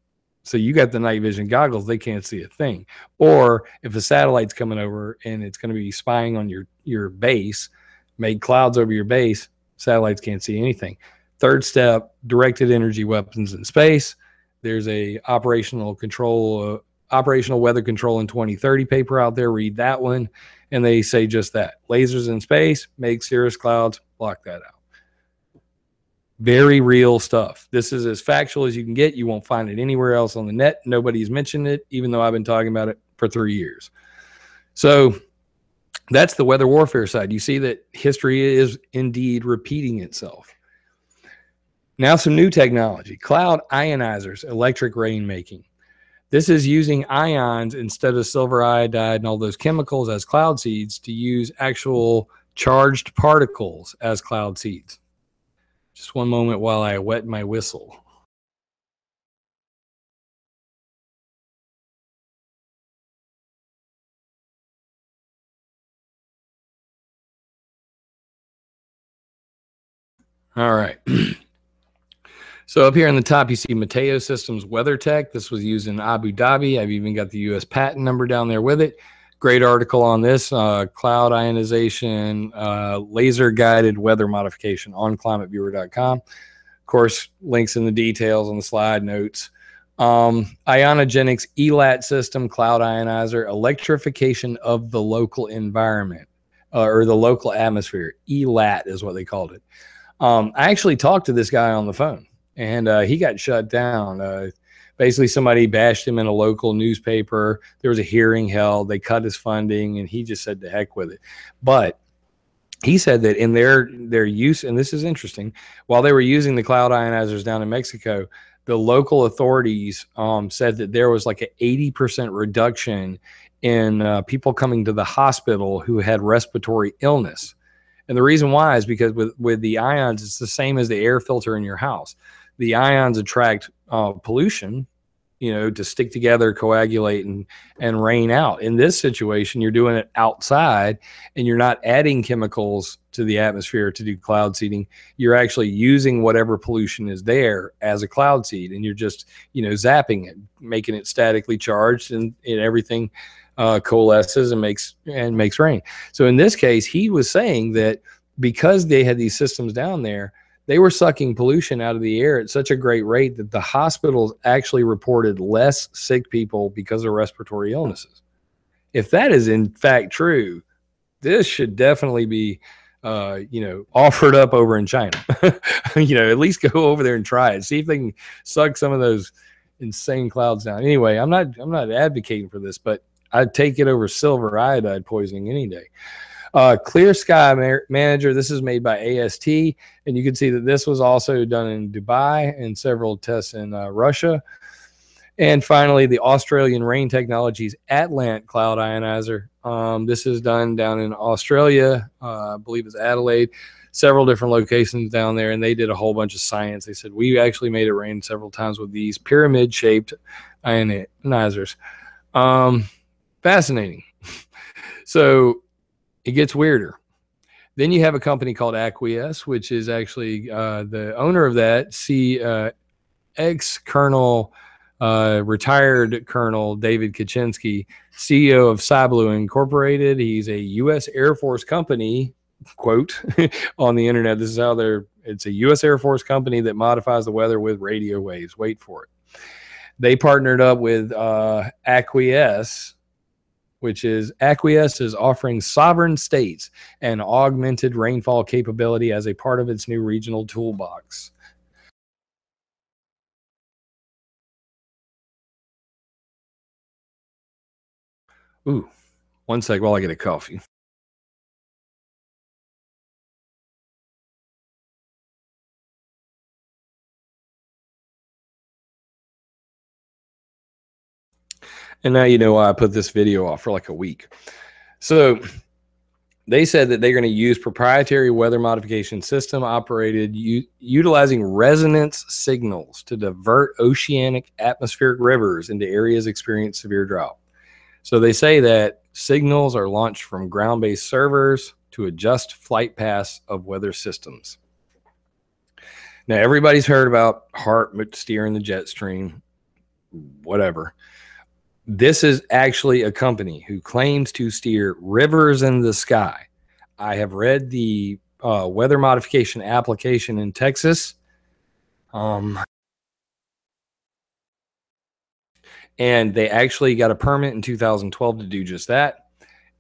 So you got the night vision goggles, they can't see a thing. Or if a satellite's coming over and it's going to be spying on your base, make clouds over your base, satellites can't see anything. Third step, directed energy weapons in space. There's a operational weather control in 2030 paper out there. Read that one. And they say just that. Lasers in space, make cirrus clouds, block that out. Very real stuff. This is as factual as you can get. You won't find it anywhere else on the net. Nobody's mentioned it, even though I've been talking about it for 3 years. So that's the weather warfare side. You see that history is indeed repeating itself. Now, some new technology: cloud ionizers, electric rainmaking. This is using ions instead of silver iodide and all those chemicals as cloud seeds to use actual charged particles as cloud seeds. Just one moment while I wet my whistle. All right. So up here on the top, you see Mateo Systems WeatherTech. This was used in Abu Dhabi. I've even got the U.S. patent number down there with it. Great article on this, cloud ionization, laser-guided weather modification on ClimateViewer.com. Of course, links in the details on the slide notes. Ionogenics ELAT system, cloud ionizer, electrification of the local environment, or the local atmosphere. ELAT is what they called it. I actually talked to this guy on the phone, and he got shut down. Basically, somebody bashed him in a local newspaper. There was a hearing held. They cut his funding, and he just said, "To heck with it." But he said that in their use, and this is interesting, while they were using the cloud ionizers down in Mexico, the local authorities said that there was like an 80% reduction in people coming to the hospital who had respiratory illness. And the reason why is because with the ions, it's the same as the air filter in your house. The ions attract pollution, to stick together, coagulate, and rain out. In this situation, you're doing it outside, and you're not adding chemicals to the atmosphere to do cloud seeding. You're actually using whatever pollution is there as a cloud seed, and you're just, zapping it, making it statically charged, and everything coalesces and makes rain. So in this case, he was saying that because they had these systems down there, they were sucking pollution out of the air at such a great rate that the hospitals actually reported less sick people because of respiratory illnesses. If that is in fact true, this should definitely be, offered up over in China. At least go over there and try it. See if they can suck some of those insane clouds down. Anyway, I'm not advocating for this, but I'd take it over silver iodide poisoning any day. Clear Sky Manager. This is made by AST, and you can see that this was also done in Dubai and several tests in Russia. And finally, the Australian Rain Technologies Atlant Cloud Ionizer. This is done down in Australia. I believe it's Adelaide. Several different locations down there, and they did a whole bunch of science. They said, we actually made it rain several times with these pyramid-shaped ionizers. Fascinating. So it gets weirder. Then you have a company called Acquiesce, which is actually the owner of that, ex-Colonel, retired Colonel David Kaczynski, CEO of Cyblu Incorporated. He's a U.S. Air Force company, quote, on the internet. This is how it's a U.S. Air Force company that modifies the weather with radio waves. Wait for it. They partnered up with Acquiesce, which is Acquiesce is offering sovereign states an augmented rainfall capability as a part of its new regional toolbox. Ooh, one sec while I get a coffee. And now you know why I put this video off for like a week. So they said that they're going to use proprietary weather modification system operated utilizing resonance signals to divert oceanic atmospheric rivers into areas experiencing severe drought. So they say that signals are launched from ground-based servers to adjust flight paths of weather systems. Now, everybody's heard about HART steering the jet stream, whatever. This is actually a company who claims to steer rivers in the sky. I have read the weather modification application in Texas. And they actually got a permit in 2012 to do just that.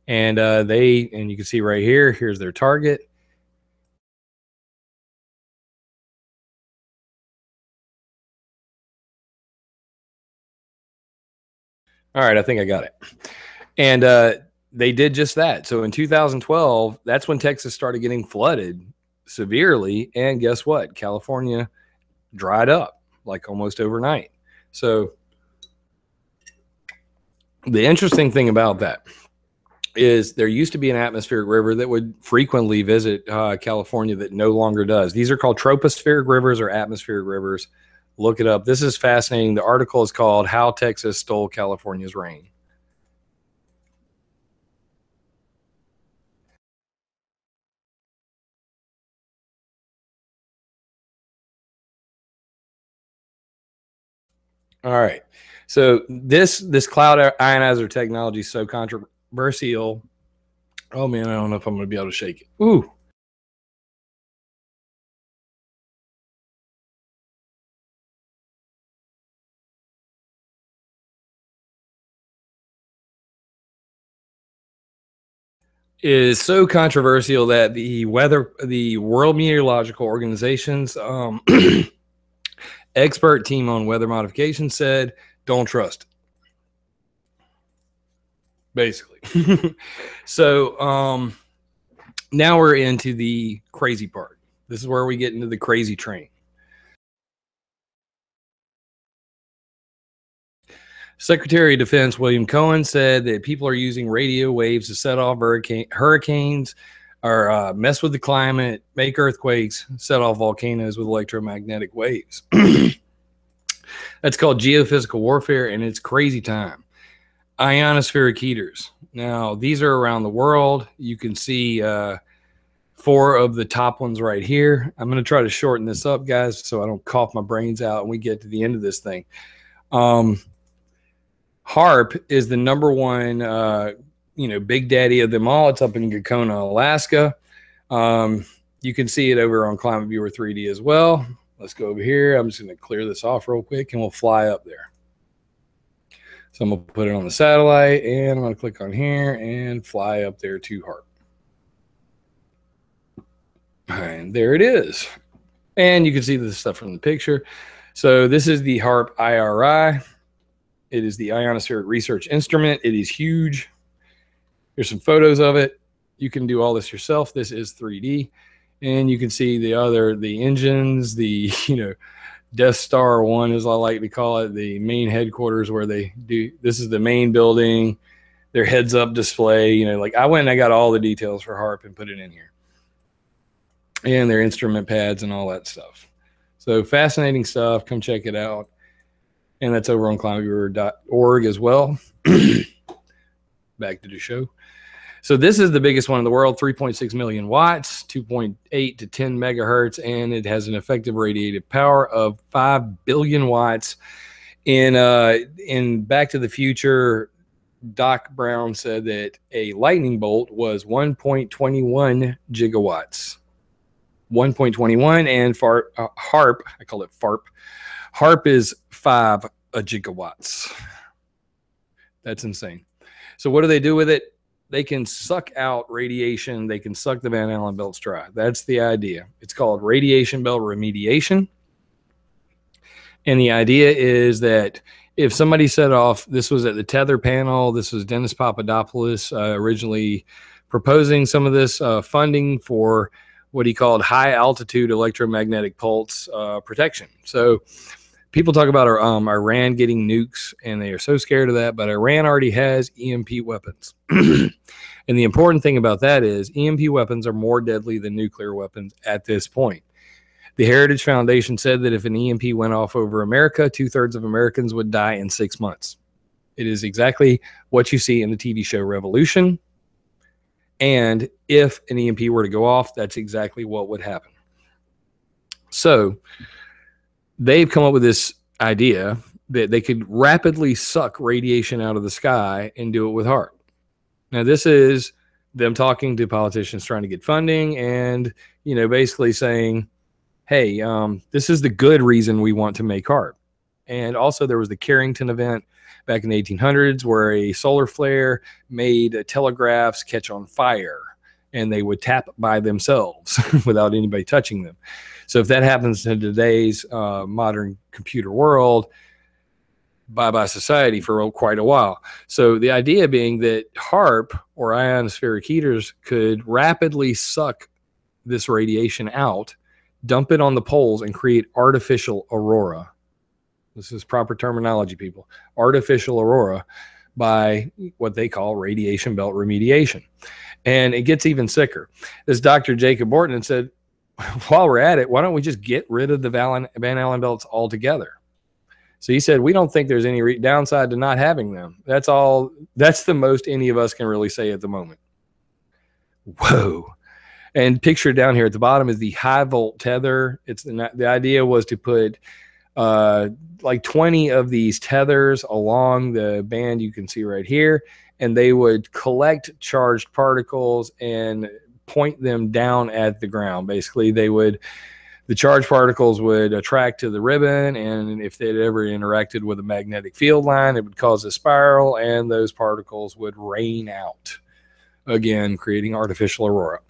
And and you can see right here, here's their target. All right, I think I got it. And they did just that. So in 2012, that's when Texas started getting flooded severely. And guess what? California dried up like almost overnight. So the interesting thing about that is there used to be an atmospheric river that would frequently visit California that no longer does. These are called tropospheric rivers or atmospheric rivers. Look it up. This is fascinating. The article is called How Texas Stole California's Rain. All right. So this cloud ionizer technology is so controversial. Oh man, I don't know if I'm going to be able to shake it. Ooh. Is so controversial that the World Meteorological Organization's expert team on weather modification said, don't trust it. Basically. So now we're into the crazy part. This is where we get into the crazy train. Secretary of Defense William Cohen said that people are using radio waves to set off hurricanes or mess with the climate, make earthquakes, set off volcanoes with electromagnetic waves. That's called geophysical warfare, and it's crazy time. Ionospheric heaters. Now, these are around the world. You can see 4 of the top ones right here. I'm going to try to shorten this up, guys, so I don't cough my brains out and we get to the end of this thing. HARP is the number one, big daddy of them all. It's up in Gacona, Alaska. You can see it over on ClimateViewer 3D as well. Let's go over here. I'm just going to clear this off real quick and we'll fly up there. So I'm going to put it on the satellite and I'm going to click on here and fly up there to HARP. And there it is. And you can see the stuff from the picture. So this is the HARP IRI. It is the Ionospheric Research Instrument. It is huge. Here's some photos of it. You can do all this yourself. This is 3D. And you can see the engines, the, Death Star 1, as I like to call it, the main headquarters where they do. This is the main building, their heads-up display. I went and I got all the details for HARP and put it in here. And their instrument pads and all that stuff. So fascinating stuff. Come check it out. And that's over on climateviewer.org as well. Back to the show. So this is the biggest one in the world, 3.6 million watts, 2.8 to 10 megahertz, and it has an effective radiative power of 5 billion watts. In Back to the Future, Doc Brown said that a lightning bolt was 1.21 gigawatts. 1.21, and HARP, I call it FARP. HARP is 5 gigawatts. That's insane. So what do they do with it? They can suck out radiation. They can suck the Van Allen belts dry. That's the idea. It's called radiation belt remediation. And the idea is that if somebody set off, this was at the Tether panel, this was Dennis Papadopoulos originally proposing some of this funding for what he called high altitude electromagnetic pulse protection. So people talk about Iran getting nukes, and they are so scared of that, but Iran already has EMP weapons. And the important thing about that is EMP weapons are more deadly than nuclear weapons at this point. The Heritage Foundation said that if an EMP went off over America, 2/3 of Americans would die in 6 months. It is exactly what you see in the TV show Revolution. And if an EMP were to go off, that's exactly what would happen. So they've come up with this idea that they could rapidly suck radiation out of the sky and do it with HARP. Now, this is them talking to politicians trying to get funding and, basically saying, hey, this is the good reason we want to make HARP. And also there was the Carrington event back in the 1800s where a solar flare made telegraphs catch on fire and they would tap by themselves without anybody touching them. So if that happens in today's modern computer world, bye-bye society for quite a while. So the idea being that HAARP, or ionospheric heaters, could rapidly suck this radiation out, dump it on the poles, and create artificial aurora. This is proper terminology, people. Artificial aurora by what they call radiation belt remediation. And it gets even sicker. This Dr. Jacob Borton said, while we're at it, why don't we just get rid of the Van Allen belts altogether? So he said, we don't think there's any downside to not having them. That's all. That's the most any of us can really say at the moment. Whoa. And pictured down here at the bottom is the high volt tether. The idea was to put like 20 of these tethers along the band you can see right here, and they would collect charged particles and point them down at the ground. Basically, the charged particles would attract to the ribbon, and if they'd ever interacted with a magnetic field line, it would cause a spiral, and those particles would rain out, again, creating artificial aurora.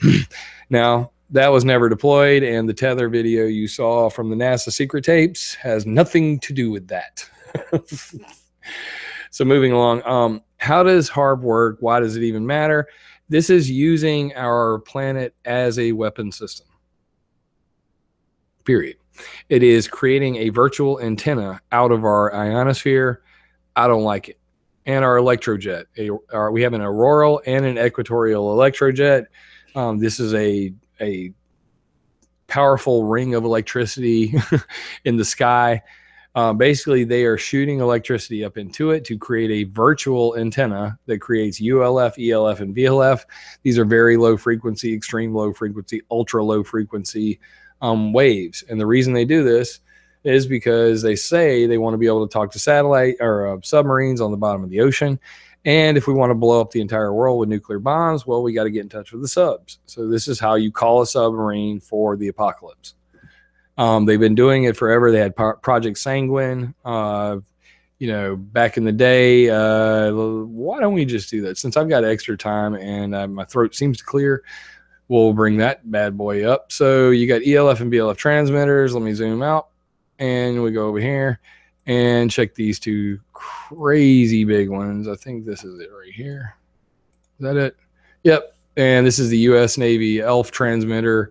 Now, that was never deployed, and the tether video you saw from the NASA secret tapes has nothing to do with that. So moving along, how does HAARP work? Why does it even matter? This is using our planet as a weapon system. Period. It is creating a virtual antenna out of our ionosphere. I don't like it. And our electrojet. We have an auroral and an equatorial electrojet. This is a powerful ring of electricity in the sky. Basically, they are shooting electricity up into it to create a virtual antenna that creates ULF, ELF, and VLF. These are very low frequency, extreme low frequency, ultra low frequency waves. And the reason they do this is because they say they want to be able to talk to satellite or submarines on the bottom of the ocean. And if we want to blow up the entire world with nuclear bombs, well, we got to get in touch with the subs. So this is how you call a submarine for the apocalypse. They've been doing it forever. They had Project Sanguine, back in the day. Why don't we just do that? Since I've got extra time and my throat seems to clear, we'll bring that bad boy up. So you got ELF and BLF transmitters. Let me zoom out, and we go over here and check these two crazy big ones. I think this is it right here. Is that it? Yep. And this is the U.S. Navy ELF transmitter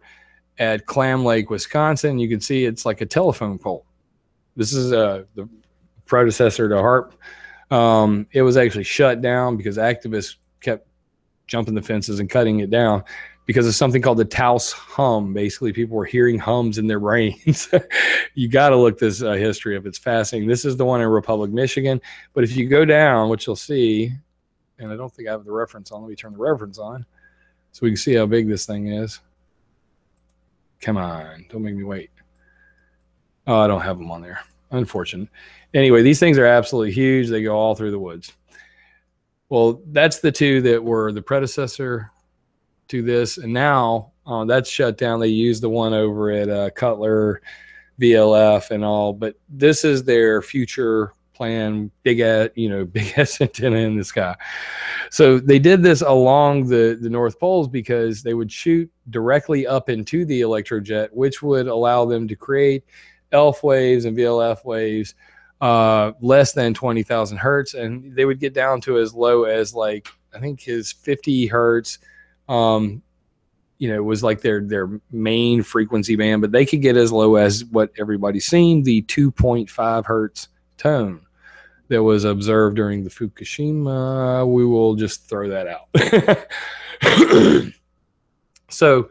at Clam Lake, Wisconsin. You can see it's like a telephone pole. This is the predecessor to HAARP. It was actually shut down because activists kept jumping the fences and cutting it down because of something called the Taos hum. Basically, people were hearing hums in their brains. You got to look this history up. It's fascinating. This is the one in Republic, Michigan. But if you go down, what you'll see, and I don't think I have the reference on. Let me turn the reference on so we can see how big this thing is. Come on, don't make me wait. Oh, I don't have them on there. Unfortunate. Anyway, these things are absolutely huge. They go all through the woods. Well, that's the two that were the predecessor to this. And now that's shut down. They use the one over at Cutler, VLF and all. But this is their future plan, big ass antenna in the sky. So they did this along the North Poles because they would shoot directly up into the electrojet, which would allow them to create ELF waves and VLF waves less than 20,000 hertz. And they would get down to as low as like, I think his 50 hertz, was like their main frequency band, but they could get as low as what everybody's seen, the 2.5 hertz tone that was observed during the Fukushima. We will just throw that out. So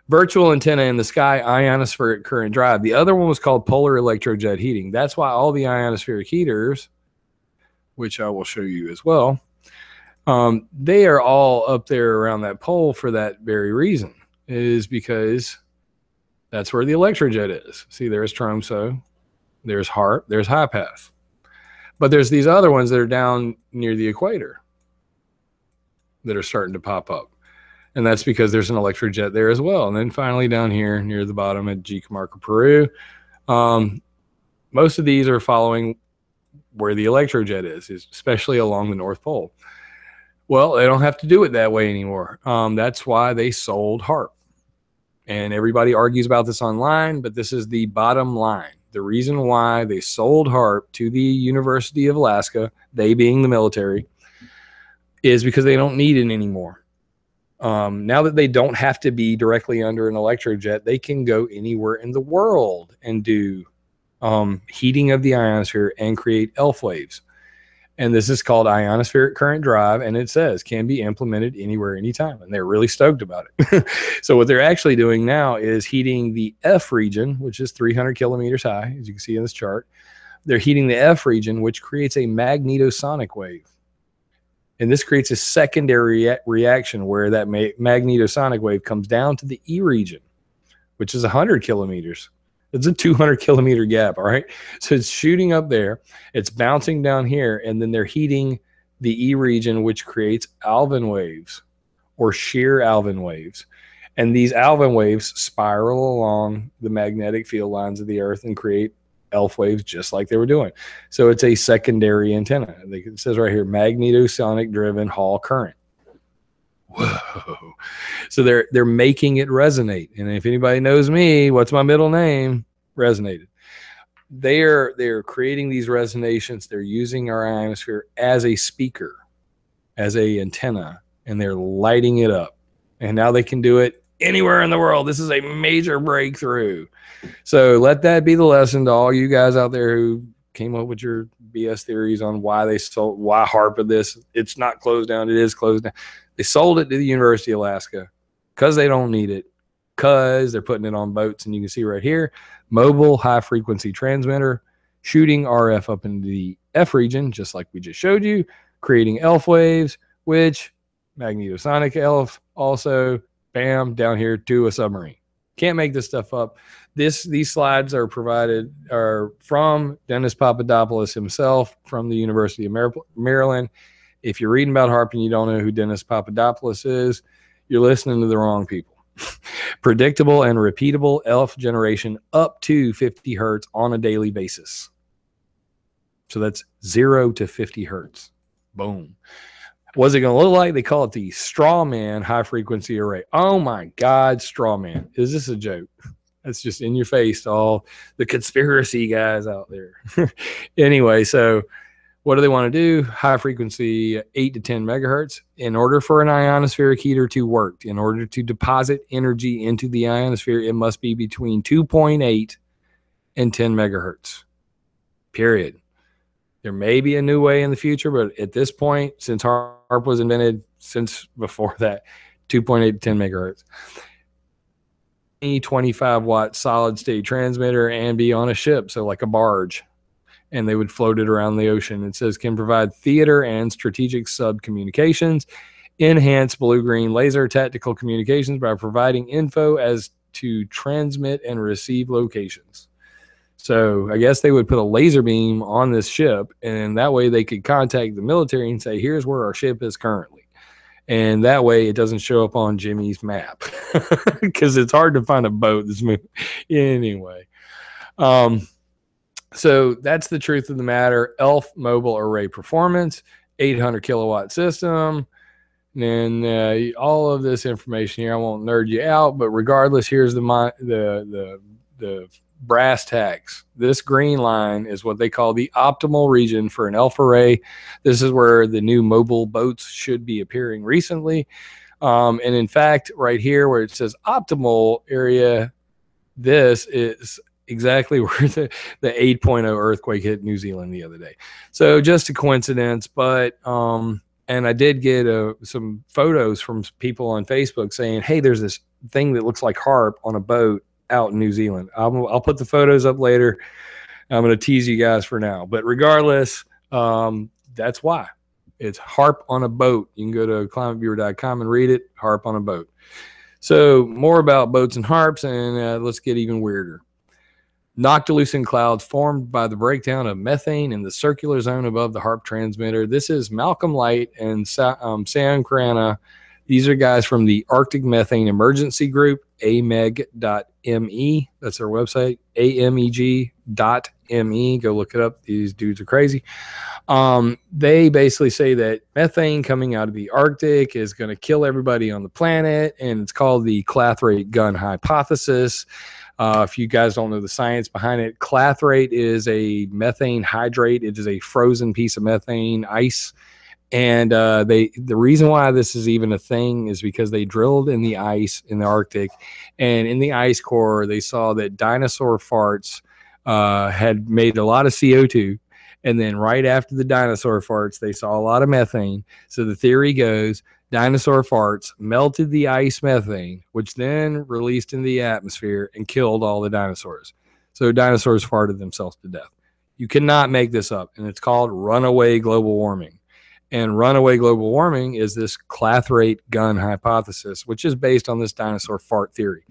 virtual antenna in the sky, ionospheric current drive. The other one was called polar electrojet heating. That's why all the ionospheric heaters, which I will show you as well, they are all up there around that pole for that very reason, is because that's where the electrojet is. See, there's TROMSO, there's HAARP, there's high path. But there's these other ones that are down near the equator that are starting to pop up. And that's because there's an electrojet there as well. And then finally down here near the bottom at G. Camargo, Peru, most of these are following where the electrojet is, especially along the North Pole. Well, they don't have to do it that way anymore. That's why they sold HAARP. And everybody argues about this online, but this is the bottom line. the reason why they sold HARP to the University of Alaska, they being the military, is because they don't need it anymore. Now that they don't have to be directly under an electrojet, they can go anywhere in the world and do heating of the ionosphere and create ELF waves. And this is called ionospheric current drive, and it says can be implemented anywhere, anytime. And they're really stoked about it. So what they're actually doing now is heating the F region, which is 300 kilometers high, as you can see in this chart. They're heating the F region, which creates a magnetosonic wave. And this creates a secondary reaction where that magnetosonic wave comes down to the E region, which is 100 kilometers. It's a 200 kilometer gap, all right? So it's shooting up there, it's bouncing down here, and then they're heating the E region, which creates Alvin waves or shear Alvin waves. And these Alvin waves spiral along the magnetic field lines of the Earth and create ELF waves just like they were doing. So it's a secondary antenna. It says right here, magnetosonic driven Hall current. Whoa. So they're making it resonate. And if anybody knows me, what's my middle name? Resonated. They're creating these resonations. They're using our ionosphere as a speaker, as a antenna, and they're lighting it up. And now they can do it anywhere in the world. This is a major breakthrough. So let that be the lesson to all you guys out there who came up with your BS theories on why HARP of this. It's not closed down. It is closed down. They sold it to the University of Alaska because they don't need it, because they're putting it on boats. And you can see right here, mobile high-frequency transmitter, shooting RF up into the F region, just like we just showed you, creating ELF waves, which magnetosonic ELF also, bam, down here to a submarine. Can't make this stuff up. These slides are from Dennis Papadopoulos himself from the University of Maryland. If you're reading about HARP and you don't know who Dennis Papadopoulos is, you're listening to the wrong people. Predictable and repeatable ELF generation up to 50 hertz on a daily basis. So that's 0 to 50 hertz. Boom. What's it going to look like? They call it the Strawman high frequency array. Oh my God, Strawman. Is this a joke? That's just in your face to all the conspiracy guys out there. Anyway, so what do they want to do? High frequency, 8 to 10 megahertz. In order for an ionospheric heater to work, in order to deposit energy into the ionosphere, it must be between 2.8 and 10 megahertz. Period. There may be a new way in the future, but at this point, since HARP was invented, since before that, 2.8 to 10 megahertz. 25 watt solid state transmitter and be on a ship, so like a barge, and they would float it around the ocean. It says can provide theater and strategic sub communications, enhance blue-green laser tactical communications by providing info as to transmit and receive locations. So I guess they would put a laser beam on this ship, and that way they could contact the military and say, here's where our ship is currently. And that way it doesn't show up on Jimmy's map because it's hard to find a boat that's moving. Anyway, so that's the truth of the matter. ELF mobile array performance, 800 kilowatt system. And all of this information here, I won't nerd you out, but regardless, here's the brass tacks. This green line is what they call the optimal region for an ELF array. This is where the new mobile boats should be appearing recently. And in fact, right here where it says optimal area, this is exactly where the 8.0 earthquake hit New Zealand the other day. So just a coincidence, but and I did get some photos from people on Facebook saying, hey, there's this thing that looks like HARP on a boat out in New Zealand. I'll put the photos up later. I'm going to tease you guys for now. But regardless, that's why. It's HARP on a boat. You can go to ClimateViewer.com and read it, HARP on a boat. So more about boats and HARPs, and let's get even weirder. Noctilucent clouds formed by the breakdown of methane in the circular zone above the HARP transmitter. This is Malcolm Light and Sam Crana These are guys from the Arctic Methane Emergency Group, ameg.me. That's their website, ameg.me. Go look it up. These dudes are crazy. They basically say that methane coming out of the Arctic is going to kill everybody on the planet, and it's called the clathrate gun hypothesis. If you guys don't know the science behind it, clathrate is a methane hydrate. It is a frozen piece of methane ice. And the reason why this is even a thing is because they drilled in the ice in the Arctic, and in the ice core, they saw that dinosaur farts had made a lot of CO2. And then right after the dinosaur farts, they saw a lot of methane. So the theory goes, dinosaur farts melted the ice methane, which then released into the atmosphere and killed all the dinosaurs. So dinosaurs farted themselves to death. You cannot make this up, and it's called runaway global warming. And runaway global warming is this clathrate gun hypothesis, which is based on this dinosaur fart theory.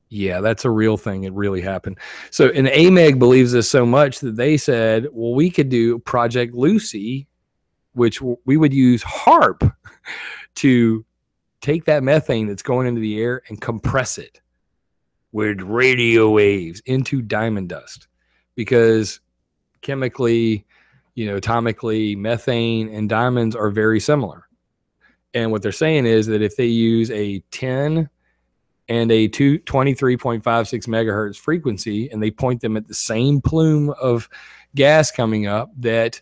Yeah, that's a real thing. It really happened. So, and AMEG believes this so much that they said, well, we could do Project Lucy, which we would use HARP to take that methane that's going into the air and compress it with radio waves into diamond dust, because chemically, atomically, methane and diamonds are very similar. And what they're saying is that if they use a 10 and a 23.56 megahertz frequency, and they point them at the same plume of gas coming up, that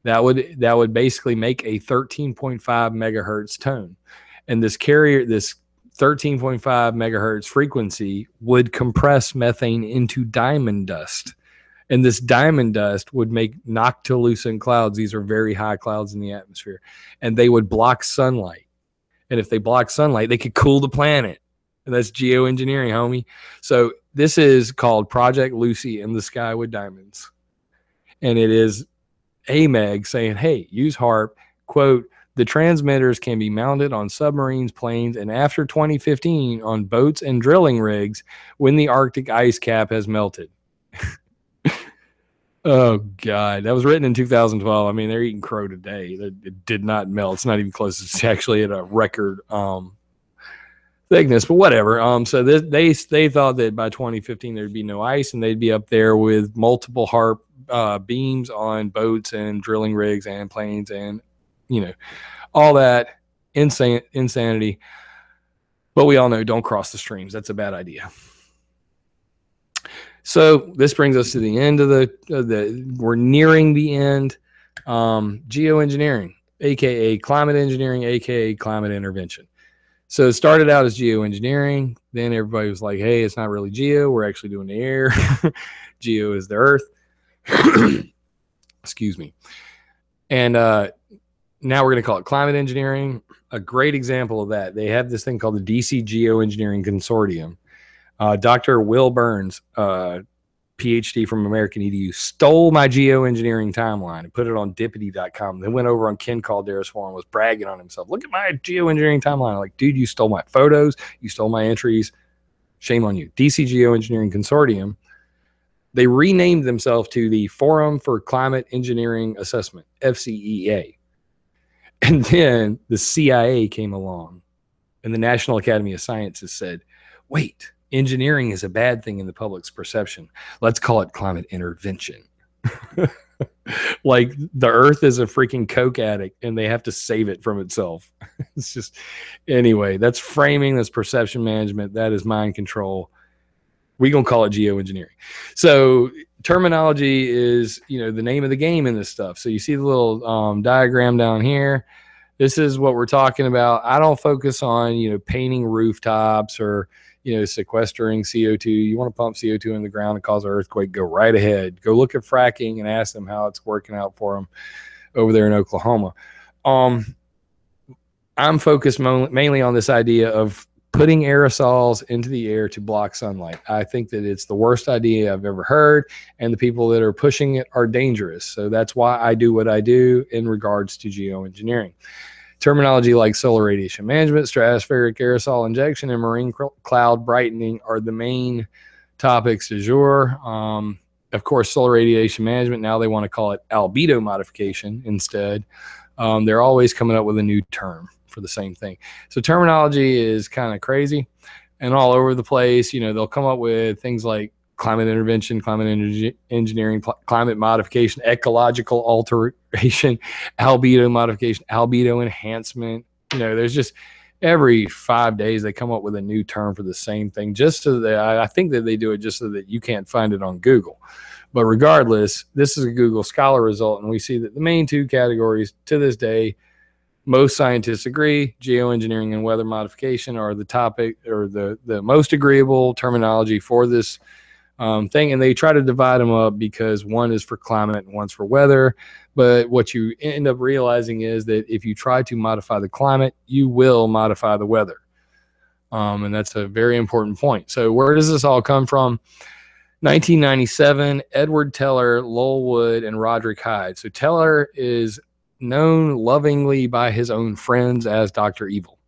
would basically make a 13.5 megahertz tone. And this 13.5 megahertz frequency would compress methane into diamond dust. And this diamond dust would make noctilucent clouds. These are very high clouds in the atmosphere. And they would block sunlight. And if they block sunlight, they could cool the planet. And that's geoengineering, homie. So this is called Project Lucy in the Sky with Diamonds. And it is AMEG saying, hey, use HARP. Quote, the transmitters can be mounted on submarines, planes, and after 2015 on boats and drilling rigs when the Arctic ice cap has melted. Oh, God. That was written in 2012. I mean, they're eating crow today. It did not melt. It's not even close. It's actually at a record thickness, but whatever. So they thought that by 2015 there'd be no ice, and they'd be up there with multiple HARP beams on boats and drilling rigs and planes and, all that insanity. But we all know, don't cross the streams. That's a bad idea. So this brings us to the end of we're nearing the end. Geoengineering, aka climate engineering, aka climate intervention. So it started out as geoengineering. Then everybody was like, hey, it's not really geo. We're actually doing the air. Geo is the earth. Excuse me. And now we're going to call it climate engineering. A great example of that, they have this thing called the DC Geoengineering Consortium. Dr. Will Burns, PhD from American EDU, stole my geoengineering timeline and put it on Dippity.com. Then went over on Ken Caldera's forum, was bragging on himself. Look at my geoengineering timeline. I'm like, dude, you stole my photos. You stole my entries. Shame on you. DC Geoengineering Consortium. They renamed themselves to the Forum for Climate Engineering Assessment, FCEA. And then the CIA came along, and the National Academy of Sciences said, wait, engineering is a bad thing in the public's perception. Let's call it climate intervention. Like the earth is a freaking coke addict and they have to save it from itself. It's just, anyway, that's framing, that's perception management, that is mind control. We're going to call it geoengineering. So terminology is, the name of the game in this stuff. So you see the little diagram down here. This is what we're talking about. I don't focus on, painting rooftops or, sequestering CO2. You want to pump CO2 in the ground and cause an earthquake, go right ahead. Go look at fracking and ask them how it's working out for them over there in Oklahoma. I'm focused mainly on this idea of putting aerosols into the air to block sunlight. I think that it's the worst idea I've ever heard, and the people that are pushing it are dangerous. So that's why I do what I do in regards to geoengineering. Terminology like solar radiation management, stratospheric aerosol injection, and marine cloud brightening are the main topics du jour. Of course, solar radiation management, now they want to call it albedo modification instead. They're always coming up with a new term for the same thing. So terminology is kind of crazy and all over the place. You know, they'll come up with things like climate intervention, climate engineering, climate modification, ecological alteration, albedo modification, albedo enhancement. You know, there's just every 5 days they come up with a new term for the same thing, just so that I think that they do it just so that you can't find it on Google. But regardless, this is a Google Scholar result, and we see that the main two categories to this day, most scientists agree, geoengineering and weather modification are the topic or the most agreeable terminology for this thing. And they try to divide them up because one is for climate and one's for weather. But what you end up realizing is that if you try to modify the climate, you will modify the weather. And that's a very important point. So where does this all come from? 1997, Edward Teller, Lowell Wood, and Roderick Hyde. So Teller is known lovingly by his own friends as Dr. Evil.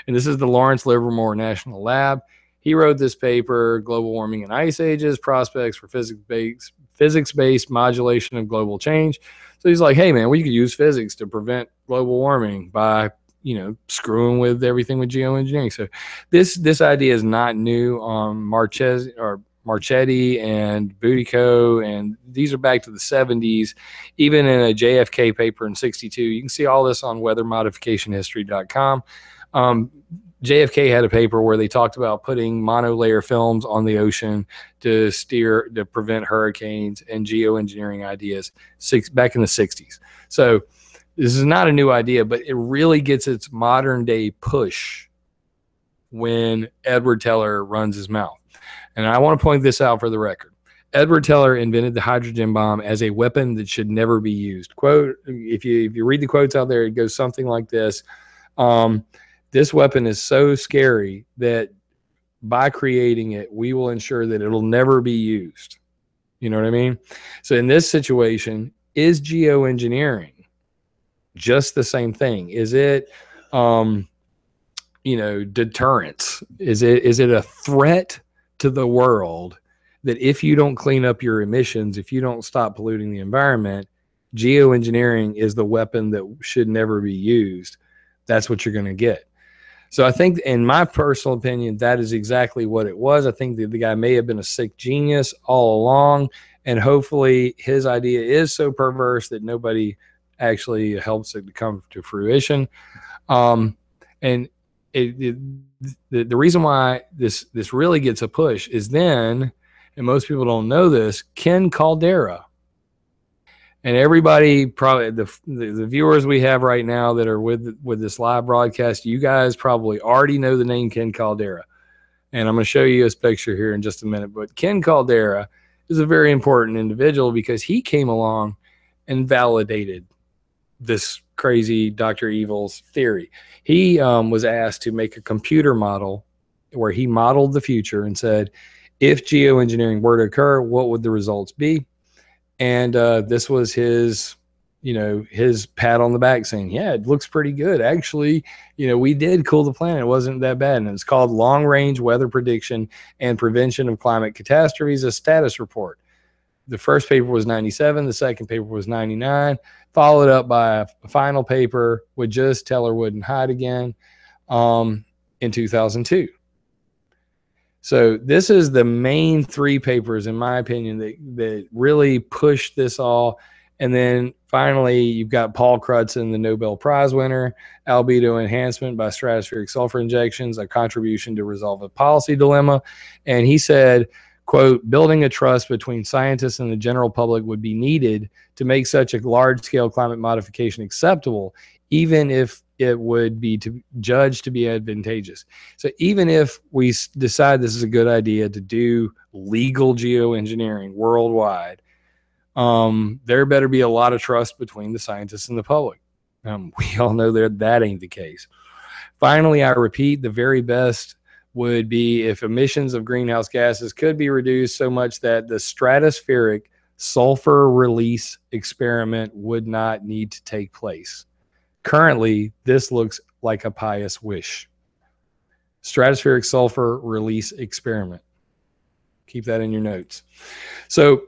And this is the Lawrence Livermore National Lab. He wrote this paper, Global Warming and Ice Ages, Prospects for Physics-Based Modulation of Global Change. So he's like, hey, man, we could use physics to prevent global warming by, you know, screwing with everything with geoengineering. So this idea is not new. Marchetti and Butico, and these are back to the 70s, even in a JFK paper in 62. You can see all this on weathermodificationhistory.com. JFK had a paper where they talked about putting monolayer films on the ocean to prevent hurricanes and geoengineering ideas back in the 60s. So this is not a new idea, but it really gets its modern day push when Edward Teller runs his mouth. And I want to point this out for the record. Edward Teller invented the hydrogen bomb as a weapon that should never be used. Quote, if you read the quotes out there, it goes something like this. This weapon is so scary that by creating it, we will ensure that it'll never be used. You know what I mean? So in this situation, is geoengineering just the same thing? Is it, deterrence? Is it a threat to the world that if you don't clean up your emissions, if you don't stop polluting the environment, geoengineering is the weapon that should never be used? That's what you're going to get. So I think, in my personal opinion, that is exactly what it was. I think that the guy may have been a sick genius all along, and hopefully his idea is so perverse that nobody actually helps it to come to fruition. And the reason why this really gets a push is then, and most people don't know this, Ken Caldera. And everybody, probably the viewers we have right now that are with this live broadcast, you guys probably already know the name Ken Caldera. And I'm going to show you his picture here in just a minute. But Ken Caldera is a very important individual because he came along and validated this crazy Dr. Evil's theory. He was asked to make a computer model where he modeled the future and said, if geoengineering were to occur, what would the results be? And this was his pat on the back saying, yeah, it looks pretty good. Actually, we did cool the planet. It wasn't that bad. And it's called Long Range Weather Prediction and Prevention of Climate Catastrophes, a status report. The first paper was 97. The second paper was 99, followed up by a final paper with just Teller, Wood, and Hyde again in 2002. So this is the main three papers, in my opinion, that really pushed this all. And then finally, you've got Paul Crutzen, the Nobel Prize winner, albedo enhancement by stratospheric sulfur injections, a contribution to resolve a policy dilemma. And he said, quote, building a trust between scientists and the general public would be needed to make such a large-scale climate modification acceptable, even if it would be judged to be advantageous. So even if we decide this is a good idea to do legal geoengineering worldwide, there better be a lot of trust between the scientists and the public. We all know that ain't the case. Finally, I repeat, the very best would be if emissions of greenhouse gases could be reduced so much that the stratospheric sulfur release experiment would not need to take place. Currently, this looks like a pious wish. Stratospheric sulfur release experiment. Keep that in your notes. So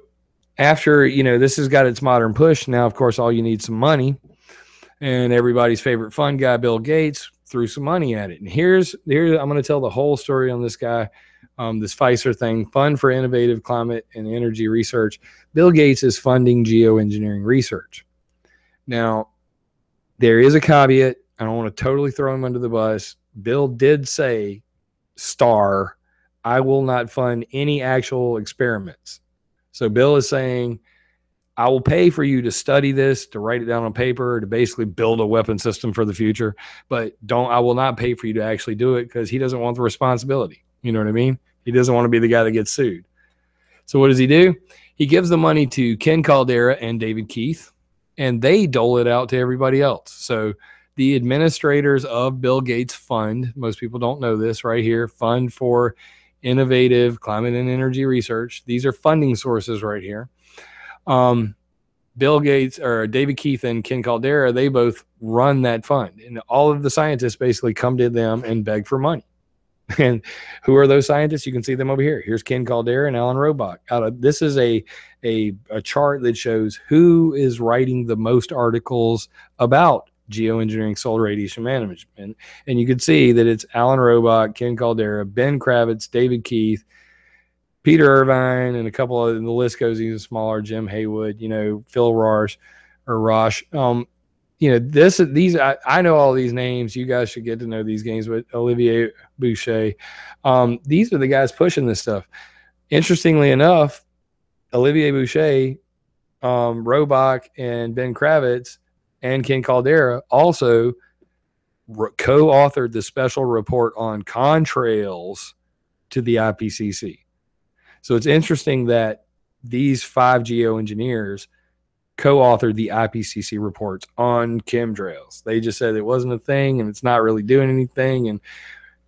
after, this has got its modern push, now, of course, all you need is some money. And everybody's favorite fun guy, Bill Gates, threw some money at it. And here's I'm going to tell the whole story on this guy, this Pfizer thing, Fund for Innovative Climate and Energy Research. Bill Gates is funding geoengineering research. Now, there is a caveat. I don't want to totally throw him under the bus. Bill did say, I will not fund any actual experiments. So Bill is saying, I will pay for you to study this, to write it down on paper, to basically build a weapon system for the future. But I will not pay for you to actually do it, because he doesn't want the responsibility. You know what I mean? He doesn't want to be the guy that gets sued. So what does he do? He gives the money to Ken Caldera and David Keith, and they dole it out to everybody else. So the administrators of Bill Gates Fund, most people don't know this right here, Fund for Innovative Climate and Energy Research. These are funding sources right here. Bill Gates, or David Keith and Ken Caldera, they both run that fund, and all of the scientists basically come to them and beg for money. And who are those scientists? You can see them over here. Here's Ken Caldera and Alan Robach. This is a chart that shows who is writing the most articles about geoengineering solar radiation management. And you can see that it's Alan Robach, Ken Caldera, Ben Kravitz, David Keith, Peter Irvine, and a couple of, and the list goes even smaller, Jim Haywood, Phil Rosh. I know all these names. You guys should get to know these names, but Olivier Boucher. These are the guys pushing this stuff. Interestingly enough, Olivier Boucher, Robach, and Ben Kravitz, and Ken Caldera also co-authored the special report on contrails to the IPCC. So it's interesting that these 5 geoengineers co-authored the IPCC reports on chemtrails. They just said it wasn't a thing and it's not really doing anything. And,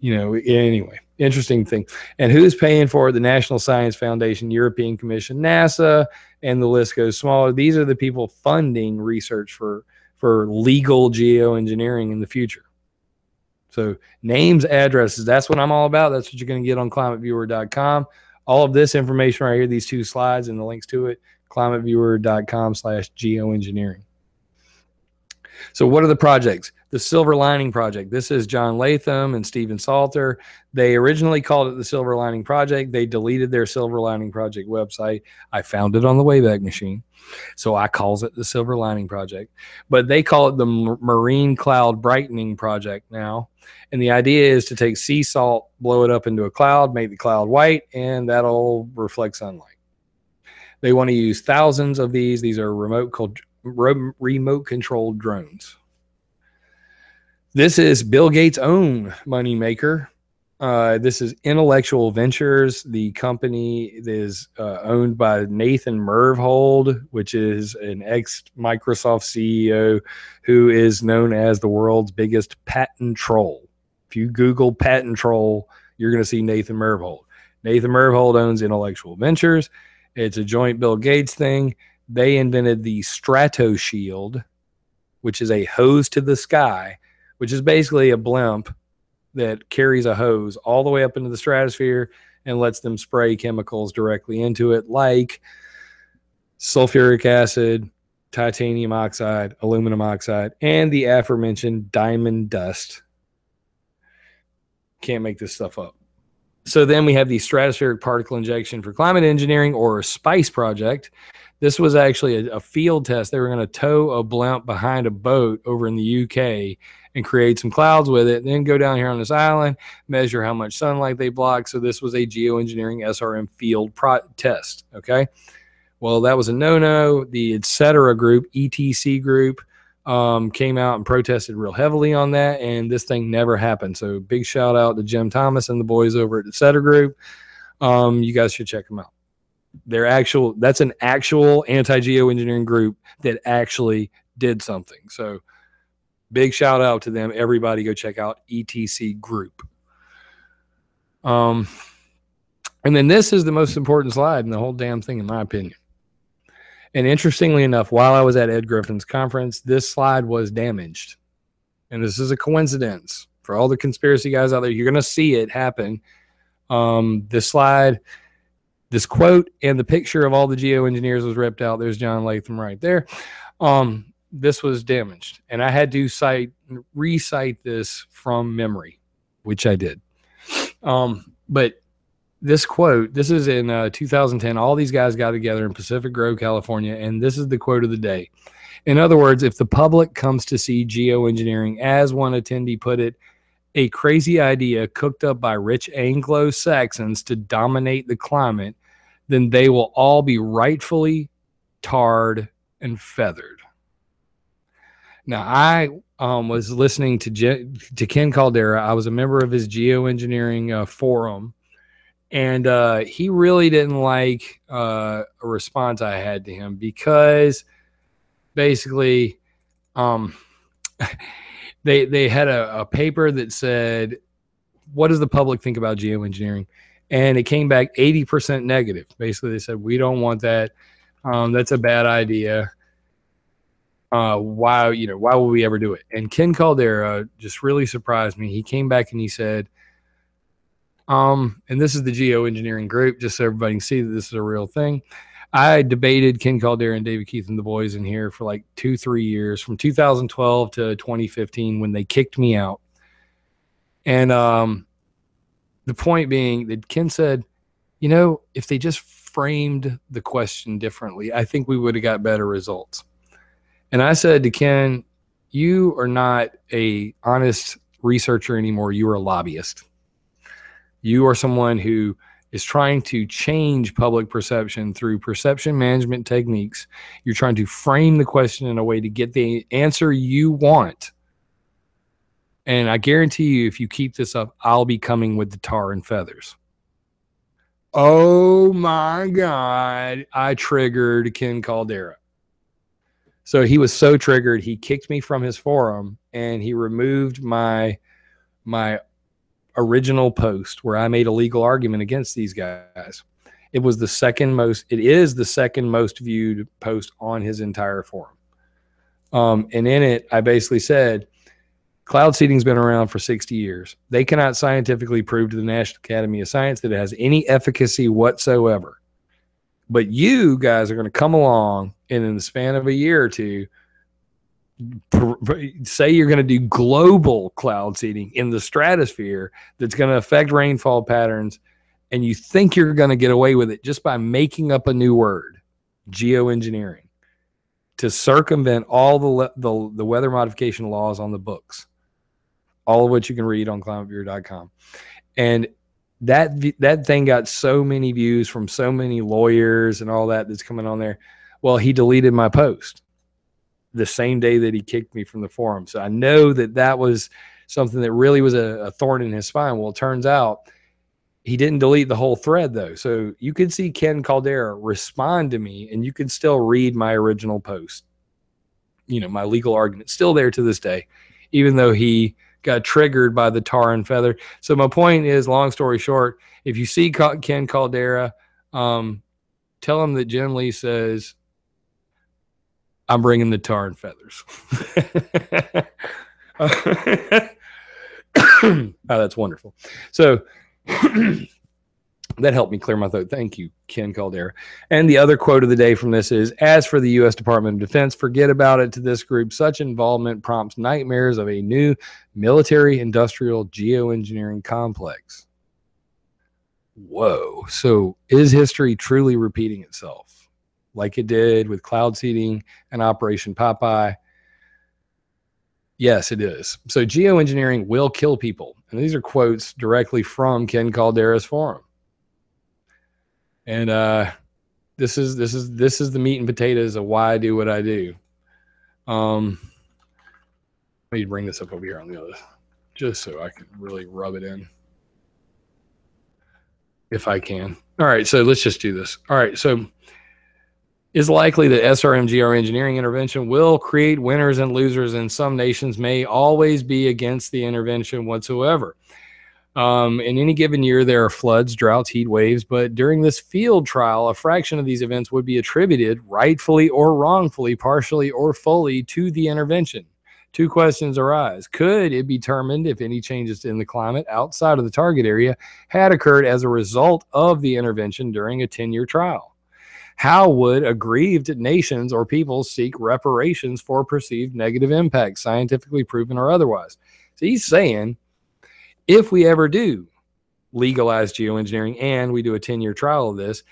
anyway, interesting thing. And who's paying for it? The National Science Foundation, European Commission, NASA, and the list goes smaller. These are the people funding research for legal geoengineering in the future. So names, addresses, that's what I'm all about. That's what you're going to get on ClimateViewer.com. All of this information right here, these 2 slides and the links to it, ClimateViewer.com/geoengineering. So what are the projects? The Silver Lining Project. This is John Latham and Stephen Salter. They originally called it the Silver Lining Project. They deleted their Silver Lining Project website. I found it on the Wayback Machine, so I calls it the Silver Lining Project. But they call it the Marine Cloud Brightening Project now. And the idea is to take sea salt, blow it up into a cloud, make the cloud white, and that'll reflect sunlight. They want to use thousands of these. These are remote controlled drones. This is Bill Gates' own money maker. This is Intellectual Ventures. The company is owned by Nathan Myhrvold, which is an ex-Microsoft CEO who is known as the world's biggest patent troll. If you Google patent troll, you're going to see Nathan Myhrvold. Nathan Myhrvold owns Intellectual Ventures. It's a joint Bill Gates thing. They invented the Stratoshield, which is a hose to the sky, which is basically a blimp that carries a hose all the way up into the stratosphere and lets them spray chemicals directly into it, like sulfuric acid, titanium oxide, aluminum oxide, and the aforementioned diamond dust. Can't make this stuff up. So then we have the Stratospheric Particle Injection for Climate Engineering, or SPICE project. This was actually a field test. They were going to tow a blimp behind a boat over in the UK and create some clouds with it, and then go down here on this island, measure how much sunlight they block. So this was a geoengineering SRM field test, okay? Well, that was a no-no. The etc. group, ETC group, came out and protested real heavily on that, and this thing never happened. So big shout out to Jim Thomas and the boys over at etc. group. You guys should check them out. That's an actual anti-geoengineering group that actually did something. So big shout out to them. Everybody go check out ETC group. And then this is the most important slide in the whole damn thing, in my opinion. And interestingly enough, while I was at Ed Griffin's conference, this slide was damaged. And this is a coincidence. For all the conspiracy guys out there, you're going to see it happen. This slide, this quote, and the picture of all the geoengineers was ripped out. There's John Latham right there. this was damaged, and I had to recite this from memory, which I did. But this quote, this is in 2010. All these guys got together in Pacific Grove, California, and this is the quote of the day. In other words, if the public comes to see geoengineering, as one attendee put it, a crazy idea cooked up by rich Anglo-Saxons to dominate the climate, then they will all be rightfully tarred and feathered. Now, I was listening to Ken Caldera. I was a member of his geoengineering forum, and he really didn't like a response I had to him because basically they had a paper that said, what does the public think about geoengineering? And it came back 80% negative. Basically, they said, we don't want that. That's a bad idea. Why would we ever do it? And Ken Caldera just really surprised me. He came back and he said, and this is the geoengineering group, just so everybody can see that this is a real thing. I debated Ken Caldera and David Keith and the boys in here for like 2-3 years, from 2012 to 2015 when they kicked me out. And the point being that Ken said, if they just framed the question differently, I think we would have got better results. And I said to Ken, you are not a honest researcher anymore. You are a lobbyist. You are someone who is trying to change public perception through perception management techniques. You're trying to frame the question in a way to get the answer you want. And I guarantee you, if you keep this up, I'll be coming with the tar and feathers. Oh my God. I triggered Ken Caldera. So he was so triggered, he kicked me from his forum and he removed my original post where I made a legal argument against these guys. It is the second most viewed post on his entire forum. And in it, I basically said, cloud seeding's been around for 60 years. They cannot scientifically prove to the National Academy of Science that it has any efficacy whatsoever. But you guys are going to come along and in the span of a year or two, say you're going to do global cloud seeding in the stratosphere that's going to affect rainfall patterns, and you think you're going to get away with it just by making up a new word, geoengineering, to circumvent all the weather modification laws on the books, all of which you can read on ClimateViewer.com. And that thing got so many views from so many lawyers and all that's coming on there. Well, he deleted my post the same day that he kicked me from the forum. So I know that was something that really was a thorn in his spine. Well, it turns out he didn't delete the whole thread, though. So you could see Ken Caldera respond to me, and you could still read my original post. My legal argument still there to this day, even though he got triggered by the tar and feather. So my point is, long story short, if you see Ken Caldera, tell him that Jim Lee says, I'm bringing the tar and feathers. Oh, that's wonderful. So that helped me clear my throat. Thank you, Ken Caldera. And the other quote of the day from this is, as for the U.S. Department of Defense, forget about it to this group. Such involvement prompts nightmares of a new military-industrial geoengineering complex. Whoa. So is history truly repeating itself like it did with cloud seeding and Operation Popeye? Yes, it is. So geoengineering will kill people. And these are quotes directly from Ken Caldera's forum. And this is the meat and potatoes of why I do what I do. Let me bring this up over here on the other, just so I can really rub it in, if I can. All right, so let's just do this. All right, so it's likely that SRM geoengineering intervention will create winners and losers, and some nations may always be against the intervention whatsoever. In any given year, there are floods, droughts, heat waves, but during this field trial, a fraction of these events would be attributed, rightfully or wrongfully, partially or fully, to the intervention. Two questions arise. Could it be determined if any changes in the climate outside of the target area had occurred as a result of the intervention during a 10-year trial? How would aggrieved nations or peoples seek reparations for perceived negative impacts, scientifically proven or otherwise? So he's saying, if we ever do legalize geoengineering and we do a 10-year trial of this,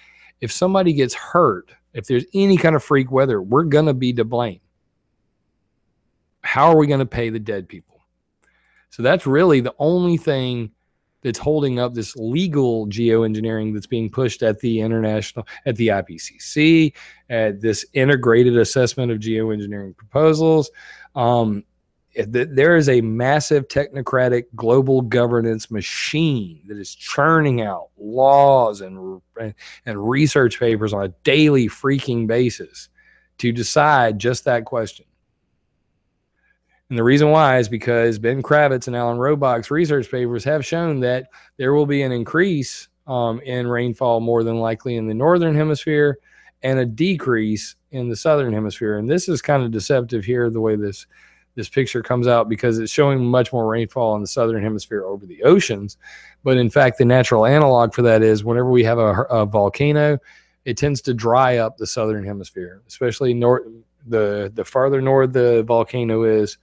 if somebody gets hurt, if there's any kind of freak weather, we're going to be to blame. How are we going to pay the dead people? So that's really the only thing that's holding up this legal geoengineering that's being pushed at the international, at the IPCC, at this integrated assessment of geoengineering proposals. There is a massive technocratic global governance machine that is churning out laws and research papers on a daily freaking basis to decide just that question. And the reason why is because Ben Kravitz and Alan Robach's research papers have shown that there will be an increase in rainfall more than likely in the northern hemisphere and a decrease in the southern hemisphere. And this is kind of deceptive here, the way this picture comes out, because it's showing much more rainfall in the southern hemisphere over the oceans. But in fact, the natural analog for that is whenever we have a volcano, it tends to dry up the southern hemisphere, especially the farther north the volcano is.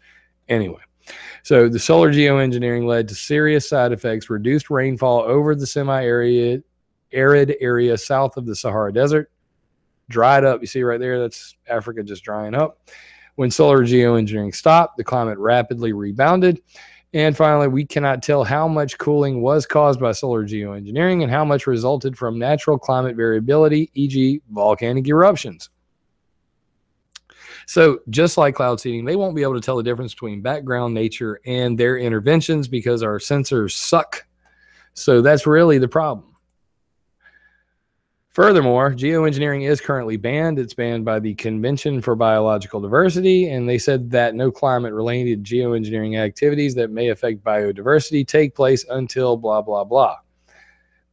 Anyway, so the solar geoengineering led to serious side effects, reduced rainfall over the semi-arid area south of the Sahara Desert, dried up. You see right there, that's Africa just drying up. When solar geoengineering stopped, the climate rapidly rebounded. And finally, we cannot tell how much cooling was caused by solar geoengineering and how much resulted from natural climate variability, e.g. volcanic eruptions. So just like cloud seeding, they won't be able to tell the difference between background nature and their interventions because our sensors suck. So that's really the problem. Furthermore, geoengineering is currently banned. It's banned by the Convention for Biological Diversity, and they said that no climate-related geoengineering activities that may affect biodiversity take place until blah, blah, blah.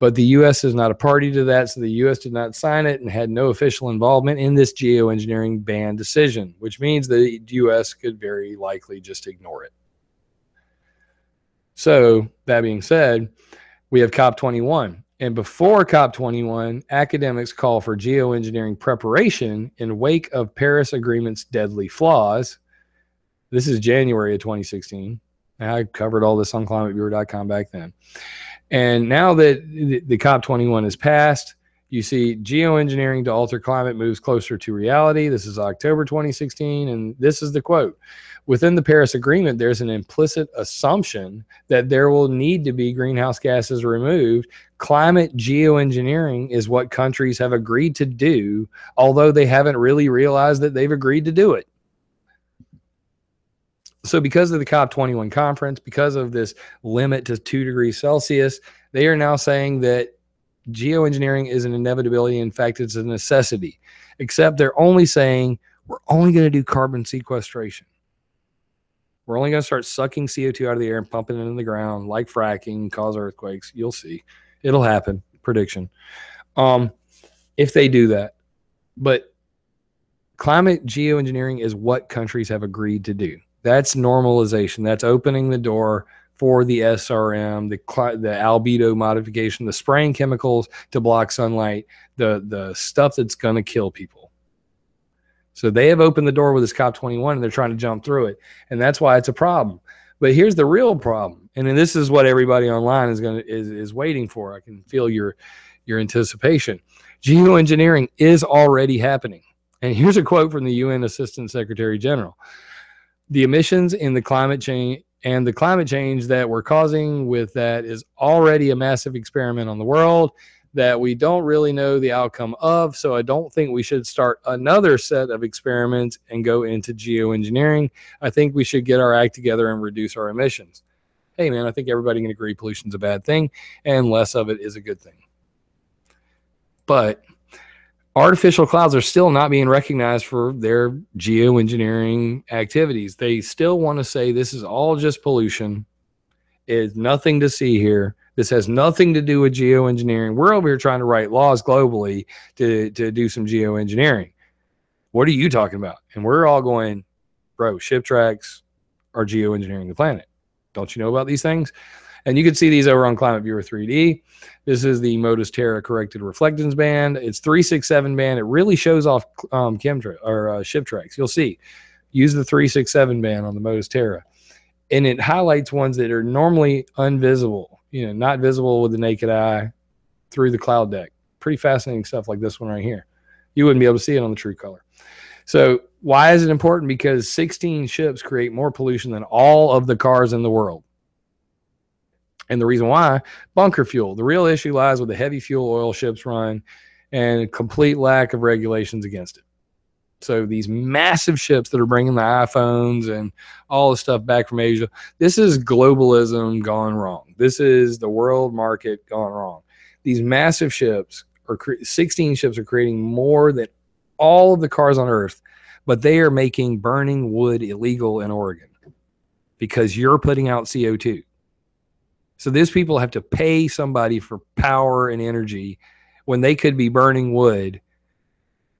But the U.S. is not a party to that, so the U.S. did not sign it and had no official involvement in this geoengineering ban decision, which means the U.S. could very likely just ignore it. So, that being said, we have COP21. And before COP21, academics call for geoengineering preparation in wake of Paris Agreement's deadly flaws. This is January of 2016. I covered all this on ClimateViewer.com back then. And now that the COP21 is passed, you see geoengineering to alter climate moves closer to reality. This is October 2016, and this is the quote. Within the Paris Agreement, there's an implicit assumption that there will need to be greenhouse gases removed. Climate geoengineering is what countries have agreed to do, although they haven't really realized that they've agreed to do it. So because of the COP21 conference, because of this limit to 2 degrees Celsius, they are now saying that geoengineering is an inevitability. In fact, it's a necessity, except they're only saying we're only going to do carbon sequestration. We're only going to start sucking CO2 out of the air and pumping it into the ground like fracking, cause earthquakes. You'll see. It'll happen. Prediction. If they do that. But climate geoengineering is what countries have agreed to do. That's normalization. That's opening the door for the SRM, the albedo modification, the spraying chemicals to block sunlight, the stuff that's going to kill people. So they have opened the door with this COP21 and they're trying to jump through it. And that's why it's a problem. But here's the real problem. And then this is what everybody online is waiting for. I can feel your anticipation. Geoengineering is already happening. And here's a quote from the UN Assistant Secretary General. The emissions in the climate change and the climate change that we're causing with that is already a massive experiment on the world that we don't really know the outcome of. So I don't think we should start another set of experiments and go into geoengineering. I think we should get our act together and reduce our emissions. Hey, man, I think everybody can agree pollution's a bad thing and less of it is a good thing. But artificial clouds are still not being recognized for their geoengineering activities. They still want to say this is all just pollution. It's nothing to see here. This has nothing to do with geoengineering. We're over here trying to write laws globally to do some geoengineering. What are you talking about? And we're all going, bro, ship tracks are geoengineering the planet. Don't you know about these things? And you can see these over on ClimateViewer 3D. This is the Modus Terra corrected reflectance band. It's 367 band. It really shows off chemtrail or ship tracks. You'll see. Use the 367 band on the Modus Terra. And it highlights ones that are normally invisible, you know, not visible with the naked eye through the cloud deck. Pretty fascinating stuff like this one right here. You wouldn't be able to see it on the true color. So why is it important? Because 16 ships create more pollution than all of the cars in the world. And the reason why, bunker fuel. The real issue lies with the heavy fuel oil ships run and complete lack of regulations against it. So these massive ships that are bringing the iPhones and all the stuff back from Asia, this is globalism gone wrong. This is the world market gone wrong. These massive ships, 16 ships, are creating more than all of the cars on Earth, but they are making burning wood illegal in Oregon because you're putting out CO2. So these people have to pay somebody for power and energy when they could be burning wood,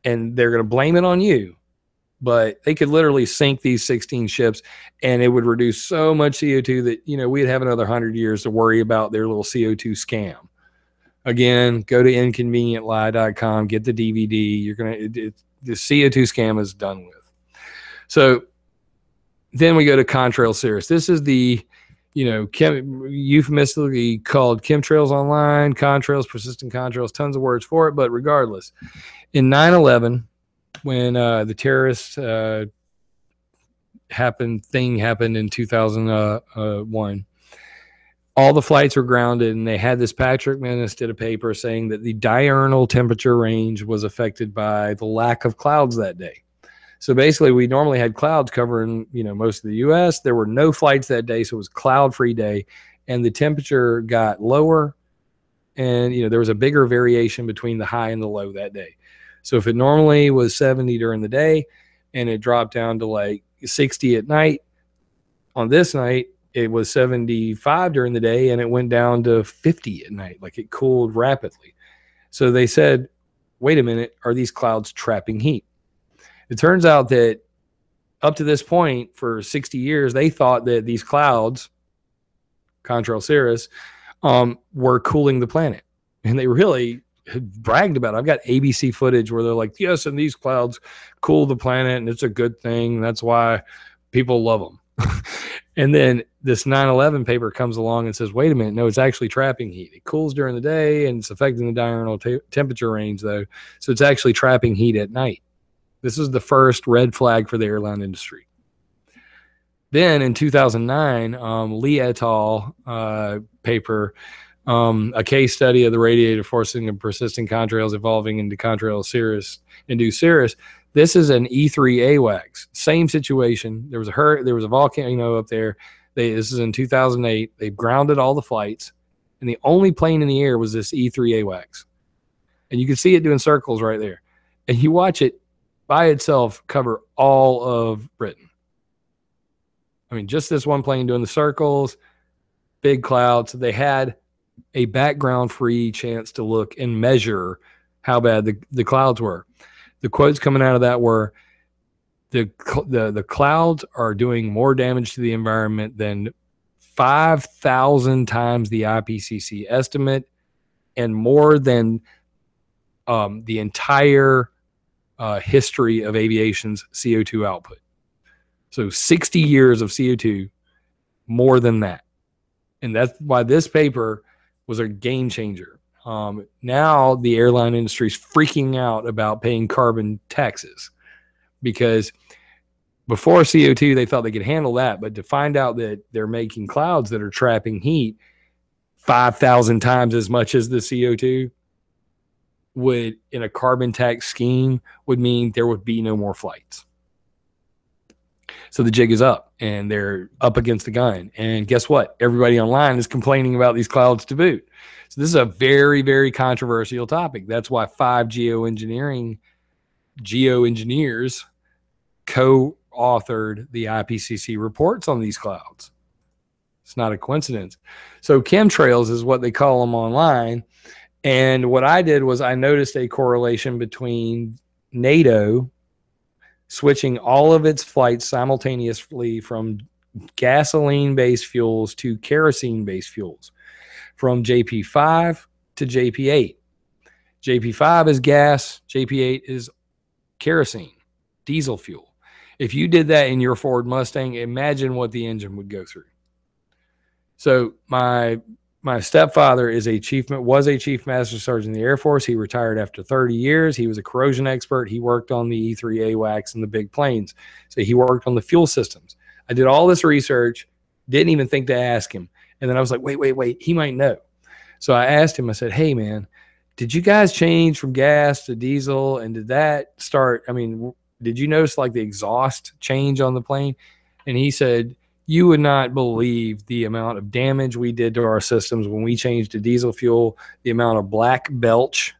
and they're going to blame it on you. But they could literally sink these 16 ships, and it would reduce so much CO2 that, you know, we'd have another 100 years to worry about their little CO2 scam. Again, go to inconvenientlie.com, get the DVD. You're going to, the CO2 scam is done with. So then we go to Contrail Cirrus. This is the, you know, euphemistically called chemtrails online, contrails, persistent contrails, tons of words for it. But regardless, in 9/11, when the terrorist happened in 2001, all the flights were grounded, and they had this Patrick Menace did a paper saying that the diurnal temperature range was affected by the lack of clouds that day. So basically, we normally had clouds covering, you know, most of the U.S. There were no flights that day, so it was a cloud-free day, and the temperature got lower, and, you know, there was a bigger variation between the high and the low that day. So if it normally was 70 during the day, and it dropped down to like 60 at night, on this night, it was 75 during the day, and it went down to 50 at night. Like, it cooled rapidly. So they said, wait a minute, are these clouds trapping heat? It turns out that up to this point, for 60 years, they thought that these clouds, Contrail Cirrus, were cooling the planet. And they really bragged about it. I've got ABC footage where they're like, yes, and these clouds cool the planet, and it's a good thing. That's why people love them. And then this 9/11 paper comes along and says, wait a minute, no, it's actually trapping heat. It cools during the day, and it's affecting the diurnal temperature range, though. So it's actually trapping heat at night. This is the first red flag for the airline industry. Then in 2009, Lee et al. Paper, a case study of the radiative forcing of persistent contrails evolving into contrail cirrus, induced cirrus. This is an E3 AWACS. Same situation. There was a volcano up there. This is in 2008. They grounded all the flights, and the only plane in the air was this E3 AWACS. And you can see it doing circles right there. And you watch it by itself cover all of Britain. I mean, just this one plane doing the circles, big clouds. They had a background-free chance to look and measure how bad the clouds were. The quotes coming out of that were, the clouds are doing more damage to the environment than 5,000 times the IPCC estimate, and more than the entire history of aviation's CO2 output. So 60 years of CO2, more than that. And that's why this paper was a game changer. Now the airline industry is freaking out about paying carbon taxes, because before CO2, they thought they could handle that. But to find out that they're making clouds that are trapping heat 5,000 times as much as the CO2 would, in a carbon tax scheme, would mean there would be no more flights. So the jig is up, and they're up against the gun. And guess what? Everybody online is complaining about these clouds to boot. So this is a very, very controversial topic. That's why 5 geoengineers co-authored the IPCC reports on these clouds. It's not a coincidence. So chemtrails is what they call them online. And what I did was I noticed a correlation between NATO switching all of its flights simultaneously from gasoline-based fuels to kerosene-based fuels, from JP5 to JP8. JP5 is gas, JP8 is kerosene, diesel fuel. If you did that in your Ford Mustang, imagine what the engine would go through. So my stepfather was a chief master sergeant in the Air Force. He retired after 30 years. He was a corrosion expert. He worked on the E3 AWACS and the big planes. So he worked on the fuel systems. I did all this research, didn't even think to ask him. And then I was like, wait, he might know. So I asked him, I said, hey man, did you guys change from gas to diesel? And did that start, I mean, did you notice like the exhaust change on the plane? And he said, you would not believe the amount of damage we did to our systems when we changed to diesel fuel, the amount of black belch,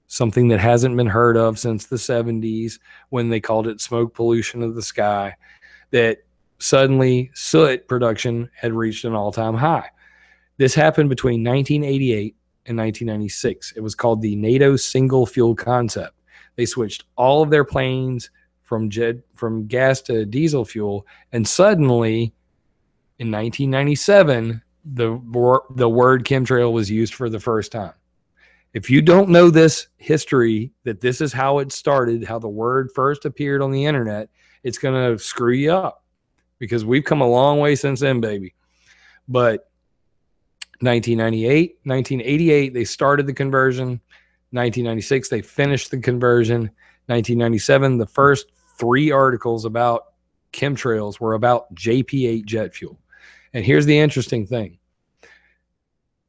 something that hasn't been heard of since the 70s when they called it smoke pollution of the sky, that suddenly soot production had reached an all-time high. This happened between 1988 and 1996. It was called the NATO single fuel concept. They switched all of their planes from gas to diesel fuel, and suddenly in 1997, the word chemtrail was used for the first time. If you don't know this history, that this is how it started, how the word first appeared on the internet, it's going to screw you up, because we've come a long way since then, baby. But 1988, they started the conversion. 1996, they finished the conversion. 1997, the first 3 articles about chemtrails were about JP8 jet fuel. And here's the interesting thing.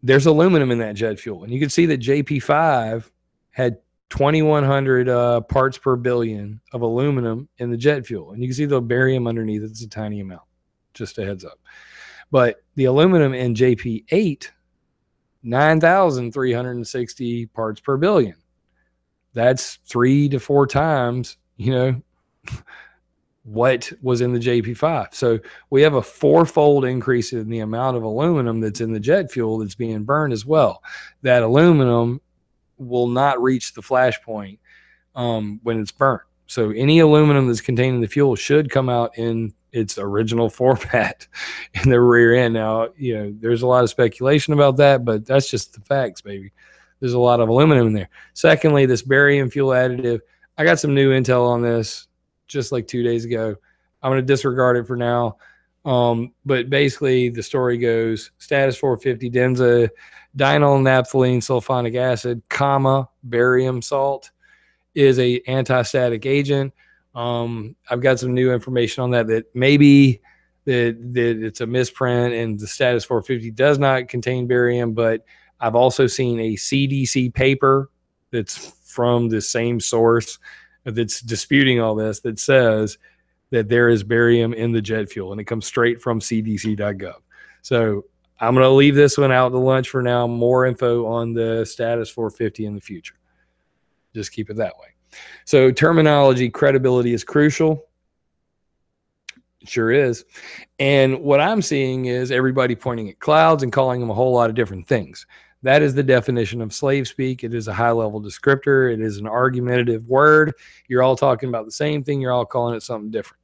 There's aluminum in that jet fuel. And you can see that JP5 had 2,100 parts per billion of aluminum in the jet fuel. And you can see the barium underneath. It's a tiny amount, just a heads up. But the aluminum in JP8, 9,360 parts per billion. That's 3 to 4 times, what was in the JP5. So we have a 4-fold increase in the amount of aluminum that's in the jet fuel that's being burned as well. That aluminum will not reach the flash point when it's burnt. So any aluminum that's contained in the fuel should come out in its original format in the rear end. Now, there's a lot of speculation about that, but that's just the facts, baby. There's a lot of aluminum in there. Secondly, this barium fuel additive, I got some new intel on this just like 2 days ago. I'm going to disregard it for now. But basically the story goes, status 450 denza, dinyl naphthalene sulfonic acid, barium salt is a anti-static agent. I've got some new information on that maybe that it's a misprint and the status 450 does not contain barium, but I've also seen a CDC paper that's from the same source that's disputing all this, that says that there is barium in the jet fuel, and it comes straight from cdc.gov. So I'm going to leave this one out to lunch for now. More info on the status 450 in the future. Just keep it that way. So terminology, credibility is crucial. It sure is. And what I'm seeing is everybody pointing at clouds and calling them a whole lot of different things. That is the definition of slave speak. It is a high-level descriptor. It is an argumentative word. You're all talking about the same thing. You're all calling it something different.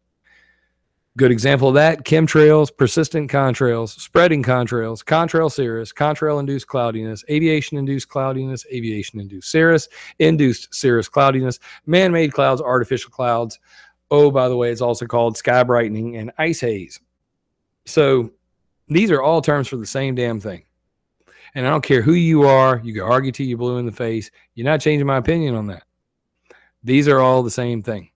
Good example of that, chemtrails, persistent contrails, spreading contrails, contrail cirrus, contrail-induced cloudiness, aviation-induced cloudiness, aviation-induced cirrus cloudiness, man-made clouds, artificial clouds. Oh, by the way, it's also called sky brightening and ice haze. So these are all terms for the same damn thing. And I don't care who you are. You can argue till you're blue in the face. You're not changing my opinion on that. These are all the same thing.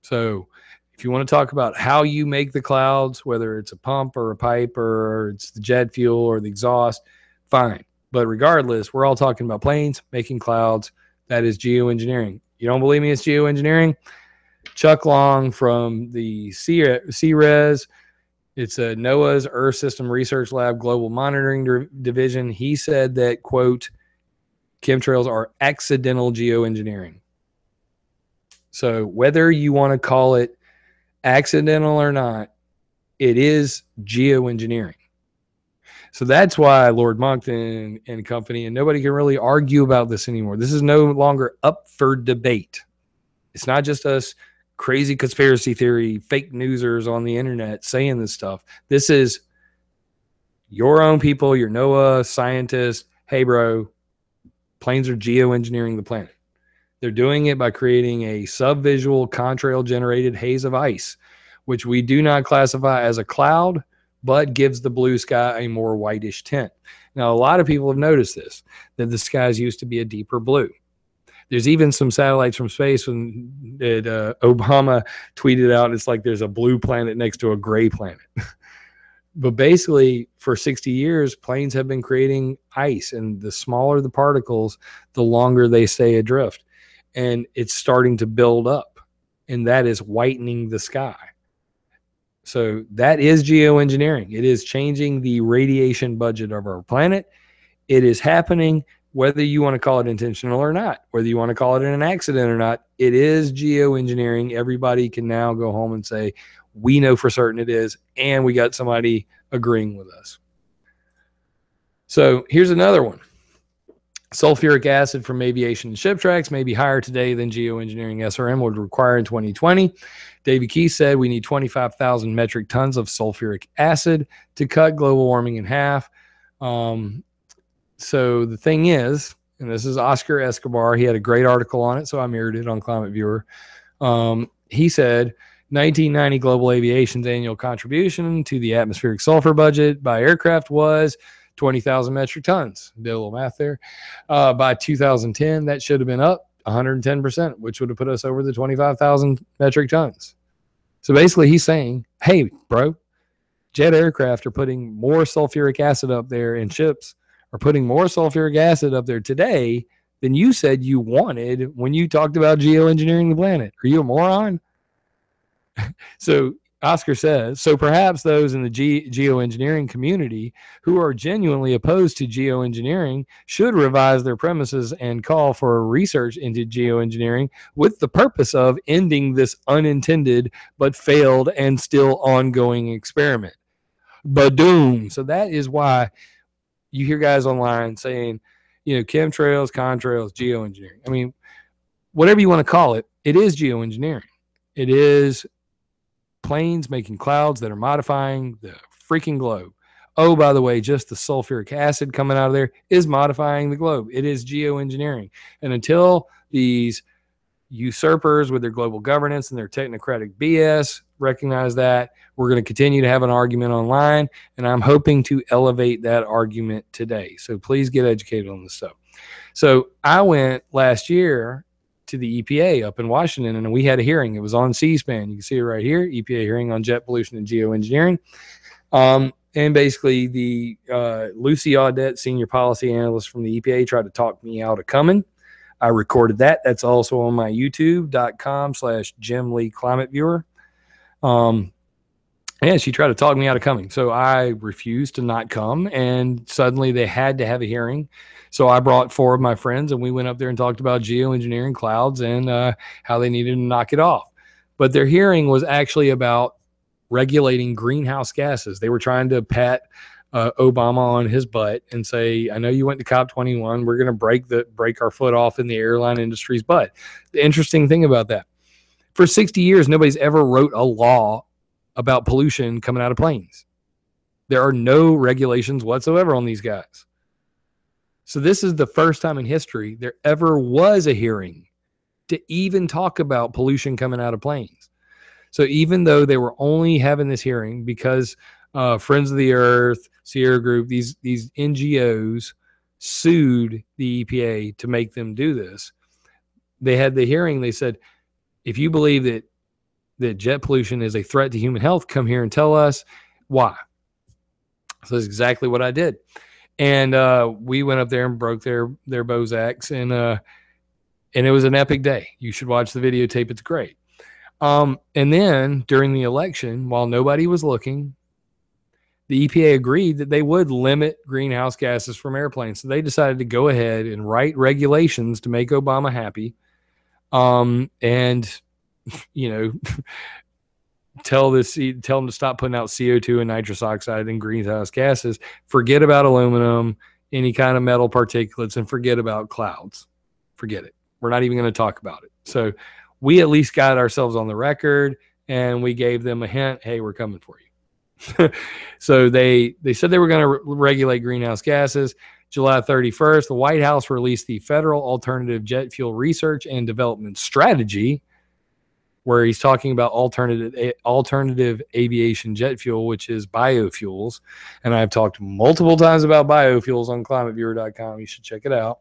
So if you want to talk about how you make the clouds, whether it's a pump or a pipe or it's the jet fuel or the exhaust, fine. But regardless, we're all talking about planes making clouds. That is geoengineering. You don't believe me it's geoengineering? Chuck Long from the CRES, it's a NOAA's Earth System Research Lab Global Monitoring Division. He said that, quote, chemtrails are accidental geoengineering. So whether you want to call it accidental or not, it is geoengineering. So that's why Lord Monckton and company, and nobody can really argue about this anymore. This is no longer up for debate. It's not just us crazy conspiracy theory, fake newsers on the internet saying this stuff. This is your own people, your NOAA scientists. Hey, bro, planes are geoengineering the planet. They're doing it by creating a subvisual contrail generated haze of ice, which we do not classify as a cloud, but gives the blue sky a more whitish tint. Now, a lot of people have noticed this, that the skies used to be a deeper blue. There's even some satellites from space when Obama tweeted out, it's like there's a blue planet next to a gray planet. But basically, for 60 years, planes have been creating ice, and the smaller the particles, the longer they stay adrift. And it's starting to build up, and that is whitening the sky. So that is geoengineering. It is changing the radiation budget of our planet. It is happening whether you want to call it intentional or not, whether you want to call it an accident or not. It is geoengineering. Everybody can now go home and say, we know for certain it is, and we got somebody agreeing with us. So here's another one. Sulfuric acid from aviation and ship tracks may be higher today than geoengineering SRM would require in 2020. Davey Key said we need 25,000 metric tons of sulfuric acid to cut global warming in half. So the thing is, and this is Oscar Escobar, he had a great article on it, so I mirrored it on ClimateViewer. He said 1990 global aviation's annual contribution to the atmospheric sulfur budget by aircraft was 20,000 metric tons. Did a little math there. By 2010, that should have been up 110%, which would have put us over the 25,000 metric tons. So basically he's saying, hey, bro, jet aircraft are putting more sulfuric acid up there, and ships are putting more sulfuric acid up there today than you said you wanted when you talked about geoengineering the planet. Are you a moron? So Oscar says, so perhaps those in the geoengineering community who are genuinely opposed to geoengineering should revise their premises and call for research into geoengineering with the purpose of ending this unintended but failed and still ongoing experiment. Badoom. So that is why you hear guys online saying, you know, chemtrails, contrails, geoengineering. I mean, whatever you want to call it, it is geoengineering. It is planes making clouds that are modifying the freaking globe. Oh, by the way, just the sulfuric acid coming out of there is modifying the globe. It is geoengineering. And until these usurpers with their global governance and their technocratic BS recognize that, we're going to continue to have an argument online, and I'm hoping to elevate that argument today. So please get educated on this stuff. So I went last year to the EPA up in Washington, and we had a hearing. It was on C-SPAN. You can see it right here, EPA hearing on jet pollution and geoengineering. And basically the Lucy Audette, senior policy analyst from the EPA, tried to talk me out of coming. I recorded that. That's also on my youtube.com/Jim Lee ClimateViewer. And she tried to talk me out of coming. So I refused to not come, and suddenly they had to have a hearing. So I brought 4 of my friends, and we went up there and talked about geoengineering clouds and how they needed to knock it off. But their hearing was actually about regulating greenhouse gases. They were trying to pat Obama on his butt and say, I know you went to COP21. We're going to break our foot off in the airline industry's butt. The interesting thing about that, for 60 years, nobody's ever wrote a law about pollution coming out of planes. There are no regulations whatsoever on these guys. So this is the first time in history there ever was a hearing to even talk about pollution coming out of planes. So even though they were only having this hearing because Friends of the Earth, Sierra Group, these NGOs sued the EPA to make them do this, they had the hearing. They said, if you believe that jet pollution is a threat to human health, come here and tell us why. So that's exactly what I did. And we went up there and broke their Bozaks, and it was an epic day. You should watch the videotape. It's great. And then during the election, while nobody was looking, the EPA agreed that they would limit greenhouse gases from airplanes. So they decided to go ahead and write regulations to make Obama happy. And you know, tell them to stop putting out CO2 and nitrous oxide and greenhouse gases. Forget about aluminum, any kind of metal particulates, and forget about clouds. Forget it. We're not even going to talk about it. So we at least got ourselves on the record, and we gave them a hint, hey, we're coming for you. So they said they were going to regulate greenhouse gases. July 31st, the White House released the Federal Alternative Jet Fuel Research and Development Strategy, where he's talking about alternative aviation jet fuel, which is biofuels. And I've talked multiple times about biofuels on ClimateViewer.com. You should check it out.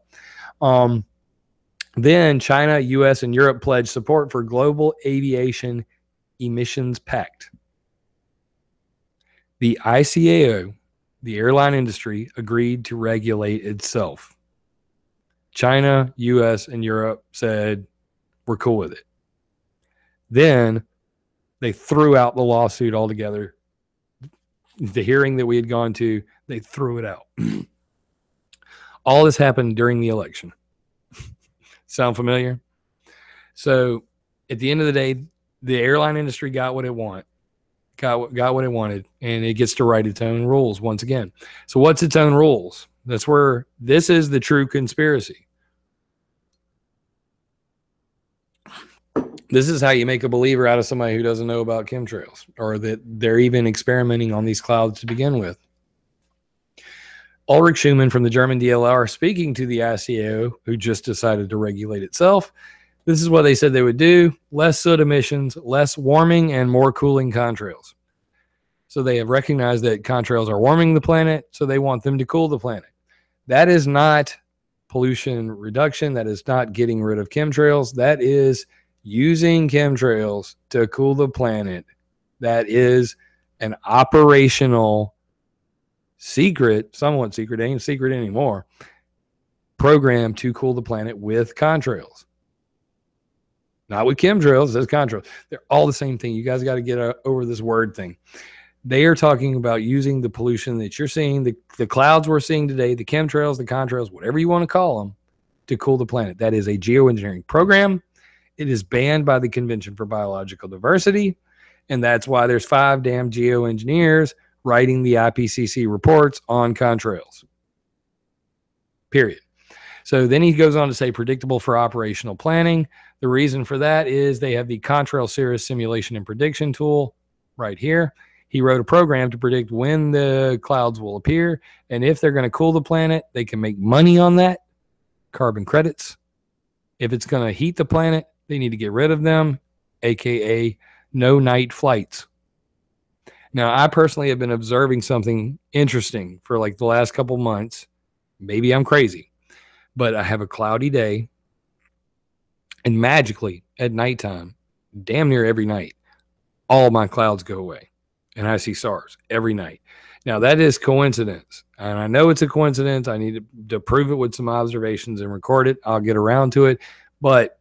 Then China, US, and Europe pledged support for Global Aviation Emissions Pact. The ICAO, the airline industry, agreed to regulate itself. China, US, and Europe said, we're cool with it. Then they threw out the lawsuit altogether. The hearing that we had gone to, they threw it out. All this happened during the election. Sound familiar? So at the end of the day, the airline industry got what it wanted. Got what it wanted, and it gets to write its own rules once again. So what's its own rules? That's where this is the true conspiracy. This is how you make a believer out of somebody who doesn't know about chemtrails, or that they're even experimenting on these clouds to begin with. Ulrich Schumann from the German DLR, speaking to the ICAO, who just decided to regulate itself. This is what they said they would do: less soot emissions, less warming, and more cooling contrails. So they have recognized that contrails are warming the planet, so they want them to cool the planet. That is not pollution reduction. That is not getting rid of chemtrails. That is using chemtrails to cool the planet. That is an operational secret, somewhat secret, ain't secret anymore, program to cool the planet with contrails. Not with chemtrails, there's contrails. They're all the same thing. You guys got to get over this word thing. They are talking about using the pollution that you're seeing, the clouds we're seeing today, the chemtrails, the contrails, whatever you want to call them, to cool the planet. That is a geoengineering program. It is banned by the Convention for Biological Diversity, and that's why there's 5 damn geoengineers writing the IPCC reports on contrails. Period. So then he goes on to say predictable for operational planning. The reason for that is they have the Contrail Cirrus Simulation and Prediction tool right here. He wrote a program to predict when the clouds will appear, and if they're going to cool the planet, they can make money on that, carbon credits. If it's going to heat the planet, they need to get rid of them, aka no night flights. Now, I personally have been observing something interesting for like the last couple months. Maybe I'm crazy, but I have a cloudy day, and magically at nighttime, damn near every night, all my clouds go away, and I see stars every night. Now, that is coincidence, and I know it's a coincidence. I need to prove it with some observations and record it. I'll get around to it, but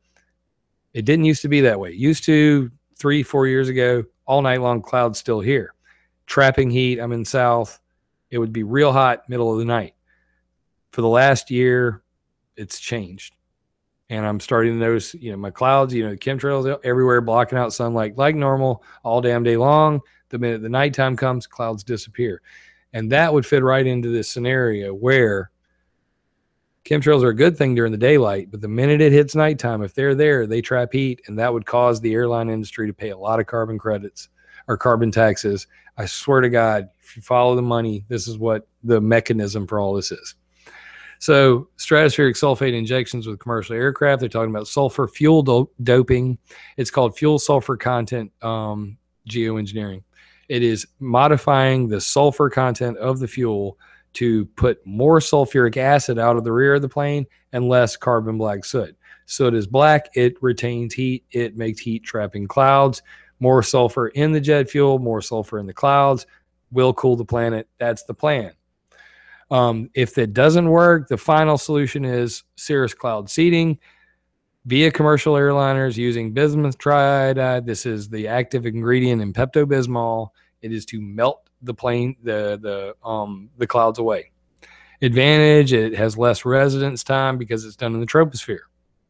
it didn't used to be that way. It used to 3-4 years ago, all night long, clouds still here. Trapping heat. I'm in South. It would be real hot middle of the night. For the last year, it's changed. And I'm starting to notice, my clouds, chemtrails everywhere, blocking out sunlight like normal all damn day long. The minute the nighttime comes, clouds disappear. And that would fit right into this scenario where chemtrails are a good thing during the daylight, but the minute it hits nighttime, if they're there, they trap heat, and that would cause the airline industry to pay a lot of carbon credits or carbon taxes. I swear to God, if you follow the money, this is what the mechanism for all this is. So stratospheric sulfate injections with commercial aircraft, they're talking about sulfur fuel doping. It's called fuel sulfur content geoengineering. It is modifying the sulfur content of the fuel to put more sulfuric acid out of the rear of the plane and less carbon black soot. Soot is black. It retains heat. It makes heat trapping clouds. More sulfur in the jet fuel, more sulfur in the clouds will cool the planet. That's the plan. If that doesn't work, the final solution is cirrus cloud seeding via commercial airliners using bismuth triiodide. This is the active ingredient in Pepto-Bismol. It is to melt the plane, the clouds away. Advantage, it has less residence time because it's done in the troposphere.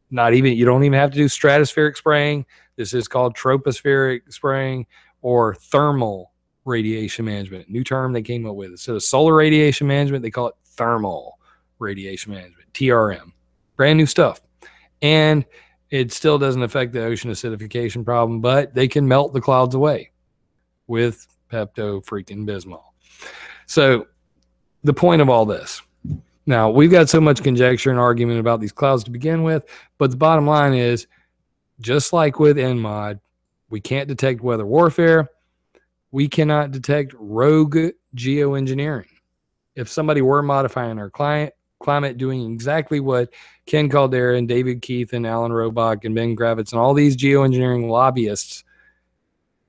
You don't even have to do stratospheric spraying. This is called tropospheric spraying or thermal radiation management. New term they came up with. Instead of solar radiation management, they call it thermal radiation management, TRM. Brand new stuff. And It still doesn't affect the ocean acidification problem, but they can melt the clouds away with Pepto freaking Bismol. So the point of all this, now we've got so much conjecture and argument about these clouds to begin with, but the bottom line is, just like with ENMOD, we can't detect weather warfare. We cannot detect rogue geoengineering. If somebody were modifying our climate, doing exactly what Ken Caldera and David Keith and Alan Robach and Ben Gravitz and all these geoengineering lobbyists,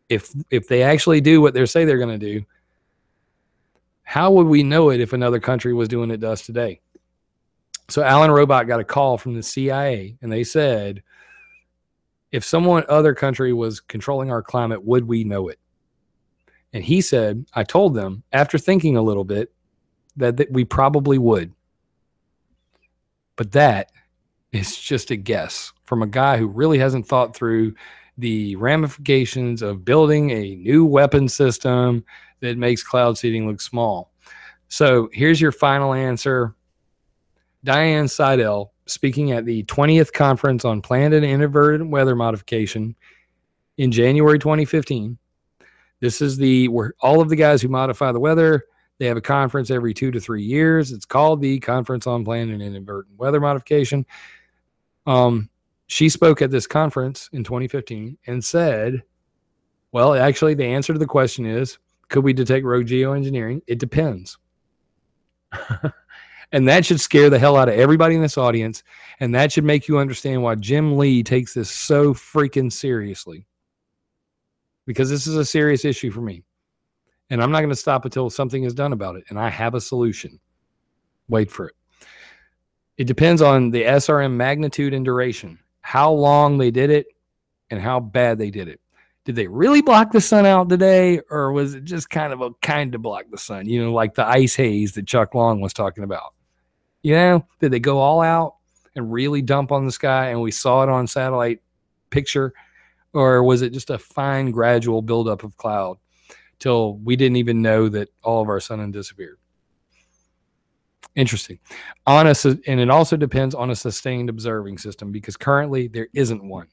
if they actually do what they say they're going to do, how would we know it if another country was doing it to us today? So Alan Robach got a call from the CIA, and they said, if someone other country was controlling our climate, would we know it? And he said, I told them, after thinking a little bit, that we probably would. But that is just a guess from a guy who really hasn't thought through the ramifications of building a new weapon system that makes cloud seeding look small. So here's your final answer. Diane Seidel, speaking at the 20th Conference on Planned and Inadvertent Weather Modification in January 2015. This is where all of the guys who modify the weather, they have a conference every 2 to 3 years. It's called the Conference on Planned and Inadvertent Weather Modification. She spoke at this conference in 2015 and said, well, actually, the answer to the question is, could we detect rogue geoengineering? It depends. And that should scare the hell out of everybody in this audience. And that should make you understand why Jim Lee takes this so freaking seriously. Because this is a serious issue for me. And I'm not going to stop until something is done about it. And I have a solution. Wait for it. It depends on the SRM magnitude and duration. How long they did it and how bad they did it. Did they really block the sun out today? Or was it just kind of block the sun? You know, like the ice haze that Chuck Long was talking about. You know, did they go all out and really dump on the sky and we saw it on satellite picture? Or was it just a fine, gradual buildup of cloud till we didn't even know that all of our sun had disappeared? Interesting. And it also depends on a sustained observing system because currently there isn't one.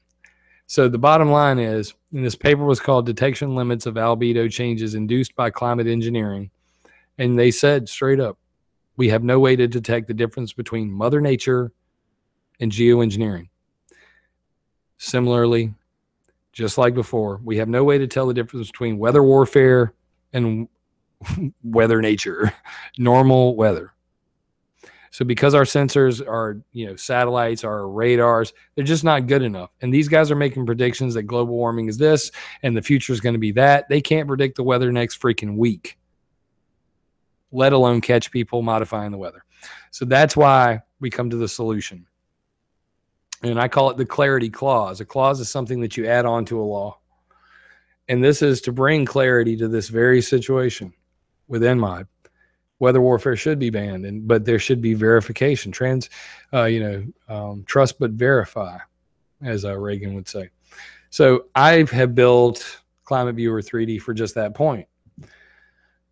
So the bottom line is, and this paper was called Detection Limits of Albedo Changes Induced by Climate Engineering. And they said straight up, we have no way to detect the difference between Mother Nature and geoengineering. Similarly, just like before, we have no way to tell the difference between weather warfare and weather nature, normal weather. So because our sensors are, satellites, our radars, they're just not good enough. And these guys are making predictions that global warming is this and the future is going to be that. They can't predict the weather next freaking week, let alone catch people modifying the weather. So that's why we come to the solution. And I call it the clarity clause. A clause is something that you add on to a law. And this is to bring clarity to this very situation with ENMOD. Weather warfare should be banned, but there should be verification. Trust but verify, as Reagan would say. So I have built ClimateViewer 3D for just that point.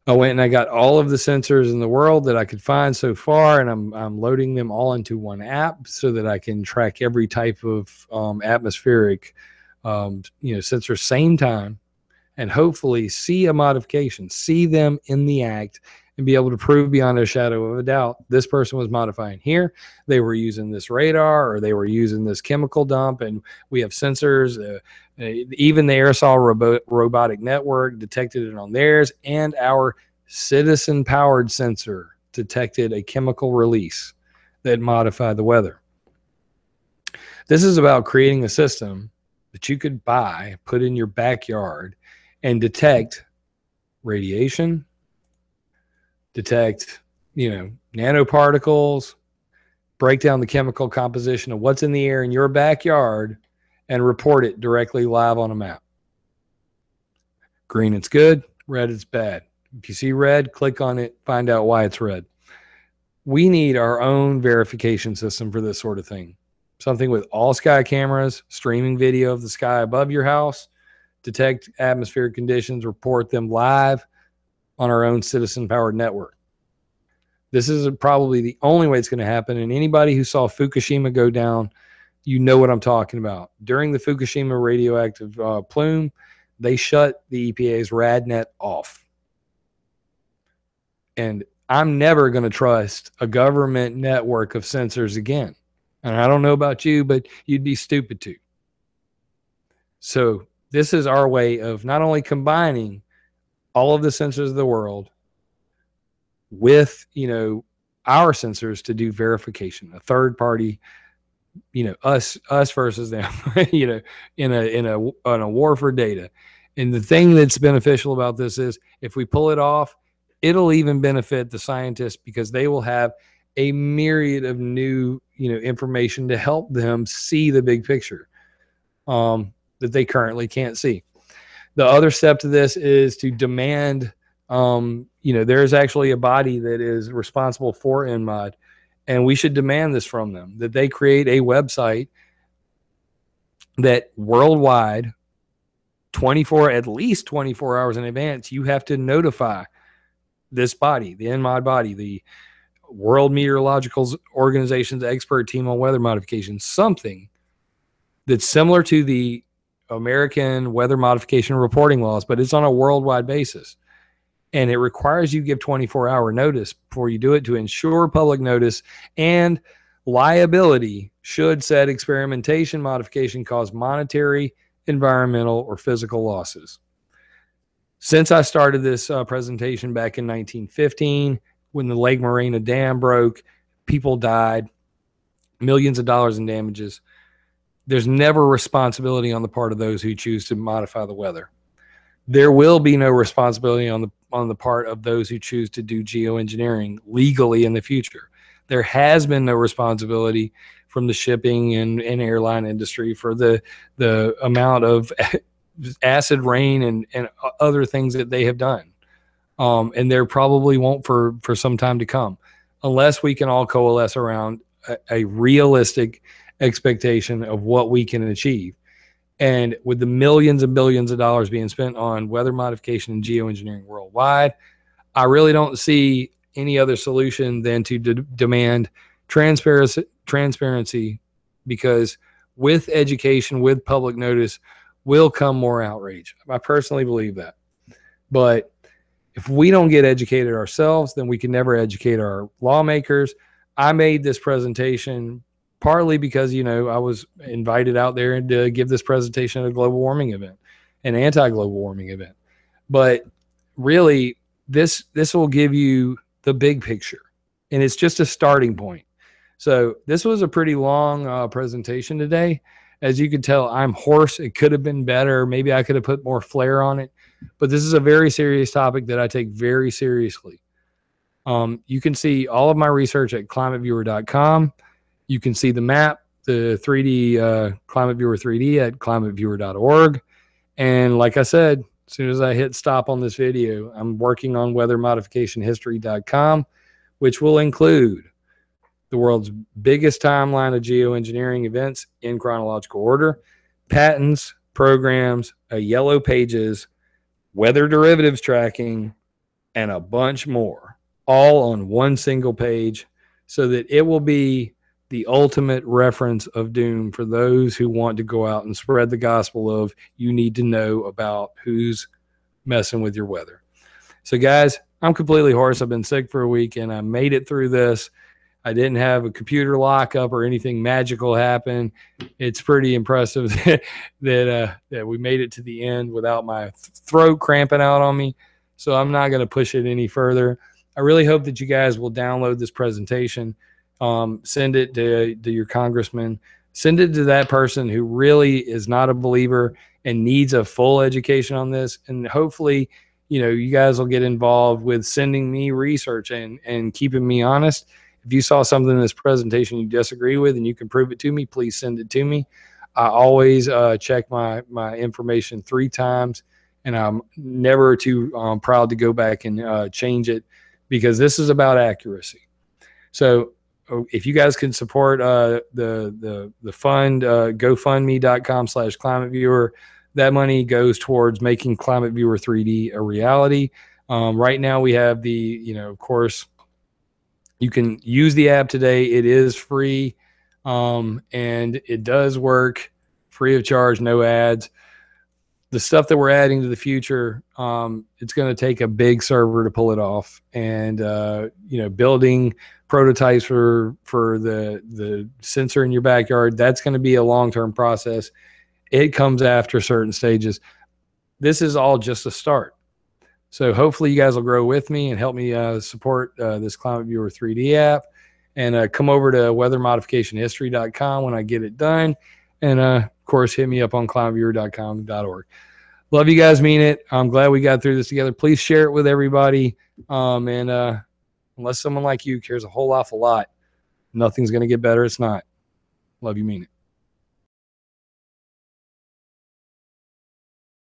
I went and I got all of the sensors in the world that I could find so far, and I'm loading them all into one app so that I can track every type of atmospheric sensor same time, and hopefully see a modification, see them in the act, and be able to prove beyond a shadow of a doubt this person was modifying here. They were using this radar or they were using this chemical dump, and we have sensors. Even the aerosol robotic network detected it on theirs, and our citizen-powered sensor detected a chemical release that modified the weather. This is about creating a system that you could buy, put in your backyard, and detect radiation, detect, nanoparticles, break down the chemical composition of what's in the air in your backyard, and report it directly live on a map. Green, it's good. Red, it's bad. If you see red, click on it, find out why it's red. We need our own verification system for this sort of thing. Something with all sky cameras, streaming video of the sky above your house, detect atmospheric conditions, report them live on our own citizen-powered network. This is probably the only way it's going to happen. And anybody who saw Fukushima go down you know what I'm talking about. During the Fukushima radioactive plume, they shut the EPA's RadNet off. And I'm never going to trust a government network of sensors again. And I don't know about you, but you'd be stupid to. So this is our way of not only combining all of the sensors of the world with, our sensors to do verification, a third party, us versus them, in a war for data. And the thing that's beneficial about this is if we pull it off, it'll even benefit the scientists because they will have a myriad of new, information to help them see the big picture that they currently can't see. The other step to this is to demand, there's actually a body that is responsible for ENMOD, and we should demand this from them, that they create a website that worldwide, at least 24 hours in advance, you have to notify this body, the ENMOD body, the World Meteorological Organization's expert team on weather modification, something that's similar to the American weather modification reporting laws, but it's on a worldwide basis. And it requires you give 24-hour notice before you do it to ensure public notice and liability should said experimentation modification cause monetary, environmental, or physical losses. Since I started this presentation back in 1915, when the Lake Morena Dam broke, people died, millions of dollars in damages. There's never responsibility on the part of those who choose to modify the weather. There will be no responsibility on the part of those who choose to do geoengineering legally in the future. There has been no responsibility from the shipping and airline industry for the amount of acid rain and other things that they have done. And there probably won't for some time to come, unless we can all coalesce around a realistic expectation of what we can achieve. And with the millions and billions of dollars being spent on weather modification and geoengineering worldwide, I really don't see any other solution than to demand transparency, because with education, with public notice, will come more outrage. I personally believe that. But if we don't get educated ourselves, then we can never educate our lawmakers. I made this presentation partly because, I was invited out there to give this presentation at a global warming event, an anti-global warming event. But really, this will give you the big picture, and it's just a starting point. So this was a pretty long presentation today. As you can tell, I'm hoarse. It could have been better. Maybe I could have put more flair on it. But this is a very serious topic that I take very seriously. You can see all of my research at ClimateViewer.com. You can see the map, the 3D ClimateViewer 3D at ClimateViewer.org. And like I said, as soon as I hit stop on this video, I'm working on weathermodificationhistory.com, which will include the world's biggest timeline of geoengineering events in chronological order, patents, programs, yellow pages, weather derivatives tracking, and a bunch more, all on one single page, so that it will be the ultimate reference of doom for those who want to go out and spread the gospel of you need to know about who's messing with your weather. So guys, I'm completely hoarse. I've been sick for a week and I made it through this. I didn't have a computer lockup or anything magical happen. It's pretty impressive that we made it to the end without my throat cramping out on me. So I'm not going to push it any further. I really hope that you guys will download this presentation. Send it to your congressman. Send it to that person who really is not a believer and needs a full education on this. And hopefully, you guys will get involved with sending me research and keeping me honest. If you saw something in this presentation you disagree with and you can prove it to me, please send it to me. I always check my information 3 times, and I'm never too proud to go back and change it, because this is about accuracy. So if you guys can support the fund, gofundme.com/ClimateViewer, that money goes towards making ClimateViewer 3D a reality. Right now we have of course, you can use the app today. It is free. And it does work free of charge, no ads. The stuff that we're adding to the future, it's going to take a big server to pull it off, and building prototypes for the sensor in your backyard, that's going to be a long-term process. It comes after certain stages. This is all just a start. So hopefully you guys will grow with me and help me support this ClimateViewer 3D app, and come over to weathermodificationhistory.com when I get it done. And of course, hit me up on climateviewer.com.org. Love you guys, mean it. I'm glad we got through this together. Please share it with everybody. And unless someone like you cares a whole awful lot, nothing's going to get better. It's not. Love you, mean it.